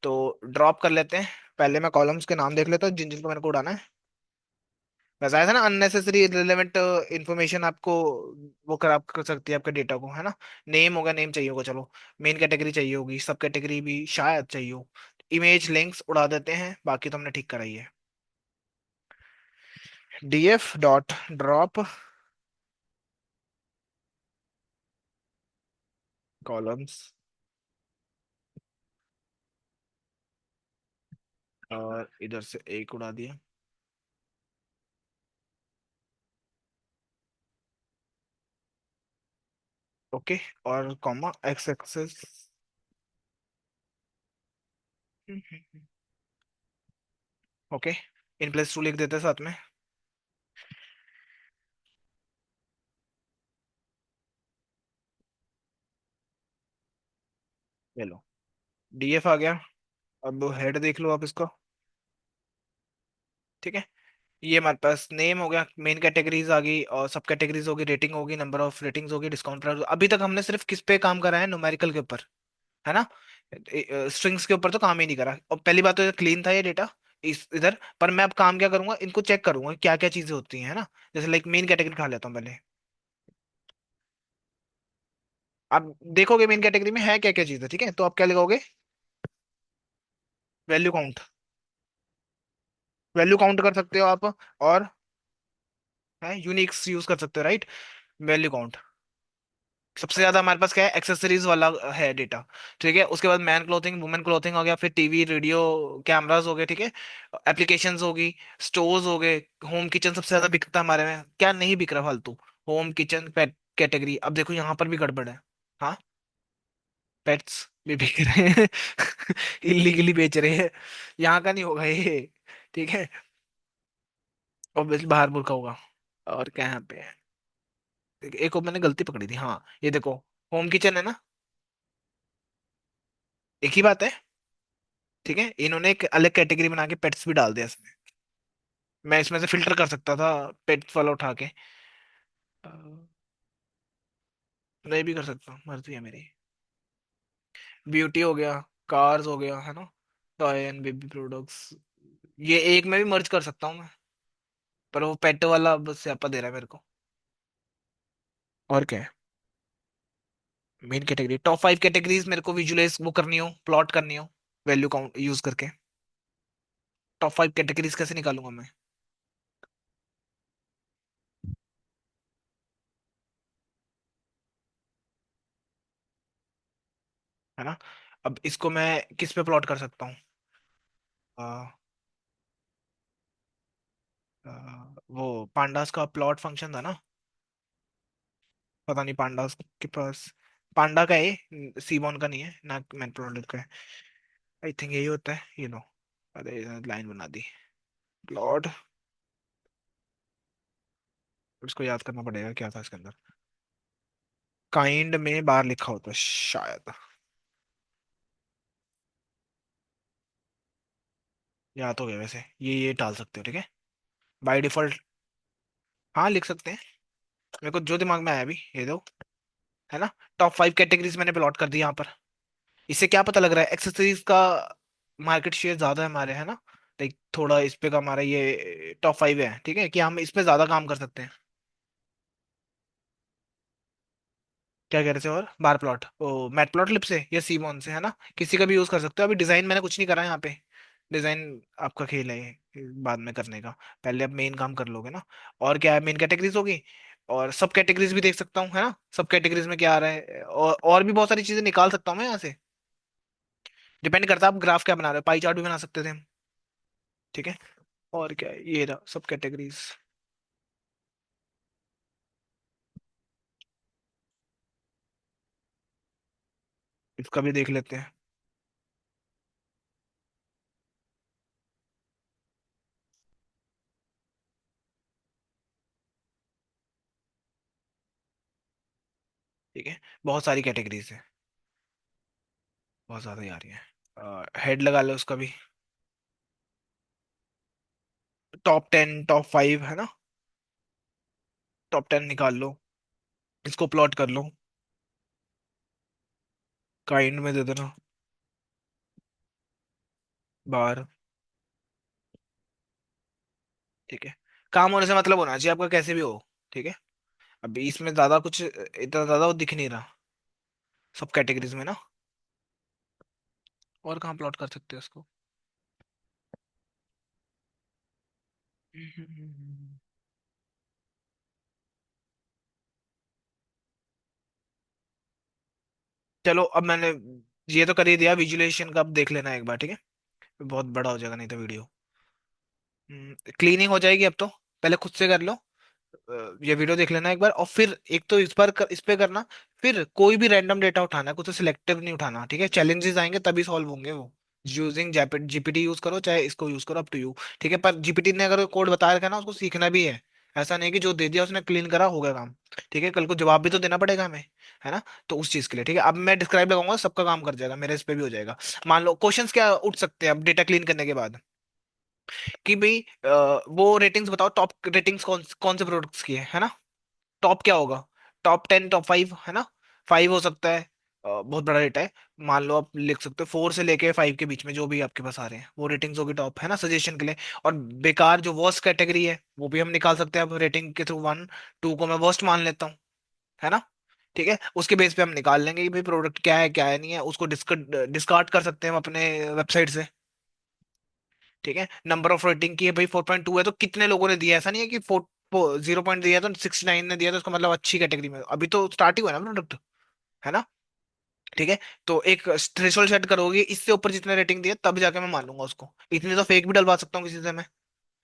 [SPEAKER 1] तो ड्रॉप कर लेते हैं। पहले मैं कॉलम्स के नाम देख लेता हूँ जिन जिनको मेरे को उड़ाना है। वैसा है ना, अननेसेसरी रिलेवेंट इंफॉर्मेशन आपको वो खराब कर सकती है आपके डेटा को, है ना। नेम होगा, नेम चाहिए होगा, चलो। मेन कैटेगरी चाहिए होगी, सब कैटेगरी भी शायद चाहिए हो। इमेज लिंक्स उड़ा देते हैं, बाकी तो हमने ठीक कराई है। डीएफ डॉट ड्रॉप कॉलम्स, और इधर से एक उड़ा दिया। ओके, और comma X axis. Okay, in place to लिख देते हैं साथ में। ले लो, डीएफ आ गया। अब हेड देख लो आप इसको। ठीक है, ये हमारे पास नेम हो गया, मेन कैटेगरीज आ गई, और सब कैटेगरीज होगी, रेटिंग होगी, नंबर ऑफ रेटिंग्स होगी, डिस्काउंट प्राइस। अभी तक हमने सिर्फ किस पे काम करा है? न्यूमेरिकल के ऊपर, है ना। स्ट्रिंग्स के ऊपर तो काम ही नहीं करा। और पहली बात तो क्लीन था ये डेटा इस इधर पर। मैं अब काम क्या करूंगा, इनको चेक करूंगा क्या क्या चीजें होती हैं, है ना। जैसे लाइक मेन कैटेगरी खा लेता हूँ पहले। आप देखोगे मेन कैटेगरी में है क्या क्या चीजें, ठीक है, तो आप क्या लिखोगे? Value count. वैल्यू काउंट कर सकते हो आप। और है यूनिक्स यूज कर सकते हो, राइट। Value count. सबसे ज्यादा हमारे पास क्या है? एक्सेसरीज वाला है डेटा। ठीक है, उसके बाद मैन क्लोथिंग, वुमेन क्लोथिंग हो गया, फिर टीवी, रेडियो, कैमरास हो गए, ठीक है। एप्लीकेशंस होगी, स्टोर्स हो गए। होम किचन सबसे ज्यादा बिकता है हमारे में, क्या नहीं बिक रहा फालतू। होम किचन पेट कैटेगरी, अब देखो यहाँ पर भी गड़बड़ है। हाँ, पेट्स भी बिक रहे हैं। इलीगली बेच रहे हैं। यहाँ का नहीं होगा ये। ठीक है, ऑब्वियसली बाहर मुल्क का होगा। और क्या यहाँ पे है? एक और मैंने गलती पकड़ी थी, हाँ ये देखो। होम किचन है ना, एक ही बात है। ठीक है, इन्होंने एक अलग कैटेगरी बना के पेट्स भी डाल दिया इसमें। मैं इसमें से फिल्टर कर सकता था पेट्स वाला उठा के। अ, नहीं भी कर सकता, मर्जी है मेरी। ब्यूटी हो गया, कार्स हो गया, है ना। टॉय एंड बेबी प्रोडक्ट्स, ये एक में भी मर्ज कर सकता हूँ मैं। पर वो पेट वाला बस स्यापा दे रहा है मेरे को। और क्या है? मेन कैटेगरी, टॉप 5 कैटेगरीज मेरे को विजुलाइज वो करनी हो, प्लॉट करनी हो, वैल्यू काउंट यूज करके। टॉप 5 कैटेगरीज कैसे निकालूंगा मैं? है ना? अब इसको मैं किस पे प्लॉट कर सकता हूँ? आ, वो पांडास का प्लॉट फंक्शन था ना? पता नहीं पांडास के पास। पांडा का है, सीबॉन का नहीं है ना, मैक्डोनाल्ड का है। आई थिंक यही होता है, अरे लाइन बना दी। प्लॉट, उसको याद करना पड़ेगा क्या था इसके अंदर। काइंड में बाहर लिखा होता है शायद। याद हो गया वैसे, ये डाल सकते हो, ठीक है। By default. हाँ लिख सकते हैं। मेरे को जो दिमाग में आया अभी ये दो। है ना? टॉप 5 कैटेगरीज मैंने प्लॉट कर दी यहाँ पर। इससे क्या पता लग रहा है? एक्सेसरीज का मार्केट शेयर ज्यादा है हमारे, है ना? लाइक थोड़ा इस पे का हमारा ये टॉप 5 है, ठीक है, कि हम इस पे ज्यादा काम कर सकते हैं। क्या कह रहे थे? और बार प्लॉट, ओ मैट प्लॉट लिप से या सीमोन से, है ना? किसी का भी यूज कर सकते हो। अभी डिजाइन मैंने कुछ नहीं करा यहाँ पे। डिजाइन आपका खेल है ये, बाद में करने का। पहले अब मेन काम कर लोगे ना। और क्या है, मेन कैटेगरीज होगी। और सब कैटेगरीज भी देख सकता हूँ, है ना? सब कैटेगरीज में क्या आ रहा है, और भी बहुत सारी चीजें निकाल सकता हूँ मैं यहाँ से। डिपेंड करता है आप ग्राफ क्या बना रहे हो, पाई चार्ट भी बना सकते थे हम। ठीक है। और क्या है, ये रहा सब कैटेगरीज। इसका भी देख लेते हैं। ठीक है। बहुत सारी कैटेगरीज है। बहुत ज्यादा ही आ रही है। हेड लगा लो उसका भी। टॉप 10 टॉप 5, है ना? टॉप 10 निकाल लो। इसको प्लॉट कर लो। काइंड में दे देना। बार। ठीक है। काम होने से मतलब होना चाहिए आपका, कैसे भी हो। ठीक है। अभी इसमें ज्यादा कुछ इतना ज्यादा वो दिख नहीं रहा। सब कैटेगरीज में ना। और कहाँ प्लॉट कर सकते हो इसको? चलो अब मैंने ये तो कर ही दिया विजुअलाइजेशन का, अब देख लेना एक बार, ठीक है। बहुत बड़ा हो जाएगा नहीं तो वीडियो। क्लीनिंग हो जाएगी अब तो। पहले खुद से कर लो। ये वीडियो देख लेना एक बार, और फिर एक तो इस पे करना। फिर कोई भी रैंडम डेटा उठाना है, कुछ सिलेक्टिव नहीं उठाना, ठीक है। चैलेंजेस आएंगे तभी सॉल्व होंगे वो। यूजिंग जीपीटी यूज करो, चाहे इसको यूज करो, अप टू यू। ठीक है, पर जीपीटी ने अगर कोड बता रखा है ना, उसको सीखना भी है। ऐसा नहीं कि जो दे दिया उसने क्लीन करा हो गया काम। ठीक है, कल को जवाब भी तो देना पड़ेगा हमें। है ना? तो उस चीज के लिए, ठीक है, अब मैं डिस्क्राइब लगाऊंगा, सबका काम कर जाएगा, मेरे इस पे भी हो जाएगा। मान लो क्वेश्चंस क्या उठ सकते हैं अब डेटा क्लीन करने के बाद। कि भाई वो रेटिंग्स बताओ, टॉप रेटिंग्स कौन कौन से प्रोडक्ट्स की है ना? टॉप क्या होगा? टॉप 10 टॉप 5, है ना? 5 हो सकता है। बहुत बड़ा डेटा है। मान लो आप लिख सकते हो 4 से लेके 5 के बीच में जो भी आपके पास आ रहे हैं, वो रेटिंग्स होगी टॉप, है ना, सजेशन के लिए। और बेकार जो वर्स्ट कैटेगरी है वो भी हम निकाल सकते हैं अब रेटिंग के थ्रू। 1 2 को मैं वर्स्ट मान लेता हूँ। है ना? ठीक है, उसके बेस पे हम निकाल लेंगे कि भाई प्रोडक्ट क्या है नहीं है, उसको डिस्कार्ड कर सकते हैं हम अपने वेबसाइट से। ठीक है, नंबर ऑफ रेटिंग की है भाई 4.2 है, तो कितने लोगों ने दिया? ऐसा नहीं है कि 0 पॉइंट दिया तो 69 ने दिया तो उसका मतलब अच्छी कैटेगरी में, अभी तो स्टार्ट ही हुआ है ना प्रोडक्ट। है ना? ठीक है। तो एक थ्रेशोल्ड सेट करोगे, इससे ऊपर जितने रेटिंग दिए तब जाके मैं मान लूंगा उसको। इतनी तो फेक भी डलवा सकता हूँ किसी से मैं।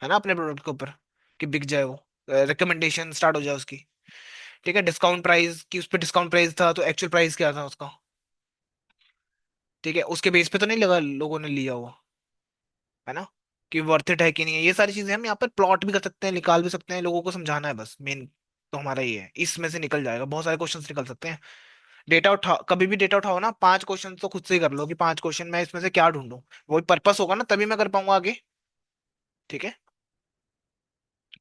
[SPEAKER 1] है ना? अपने प्रोडक्ट के ऊपर, कि बिक जाए वो, रिकमेंडेशन स्टार्ट हो जाए उसकी। ठीक है, डिस्काउंट प्राइस की, उस पर डिस्काउंट प्राइस था तो एक्चुअल प्राइस क्या था उसका। ठीक है, उसके बेस पे तो नहीं लगा लोगों ने लिया हुआ। है ना? कि वर्थ इट है कि नहीं है, ये सारी चीजें हम यहाँ पर प्लॉट भी कर सकते हैं, निकाल भी सकते हैं, लोगों को समझाना है बस मेन। तो हमारा ये है, इसमें से निकल जाएगा, बहुत सारे क्वेश्चंस निकल सकते हैं। डेटा उठा, कभी भी डेटा उठाओ ना, 5 क्वेश्चन तो खुद से ही कर लो कि 5 क्वेश्चन मैं इसमें से क्या ढूंढूं। वही पर्पस होगा ना, तभी मैं कर पाऊंगा आगे। ठीक है।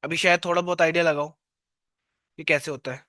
[SPEAKER 1] अभी शायद थोड़ा बहुत आइडिया लगाओ कि कैसे होता है।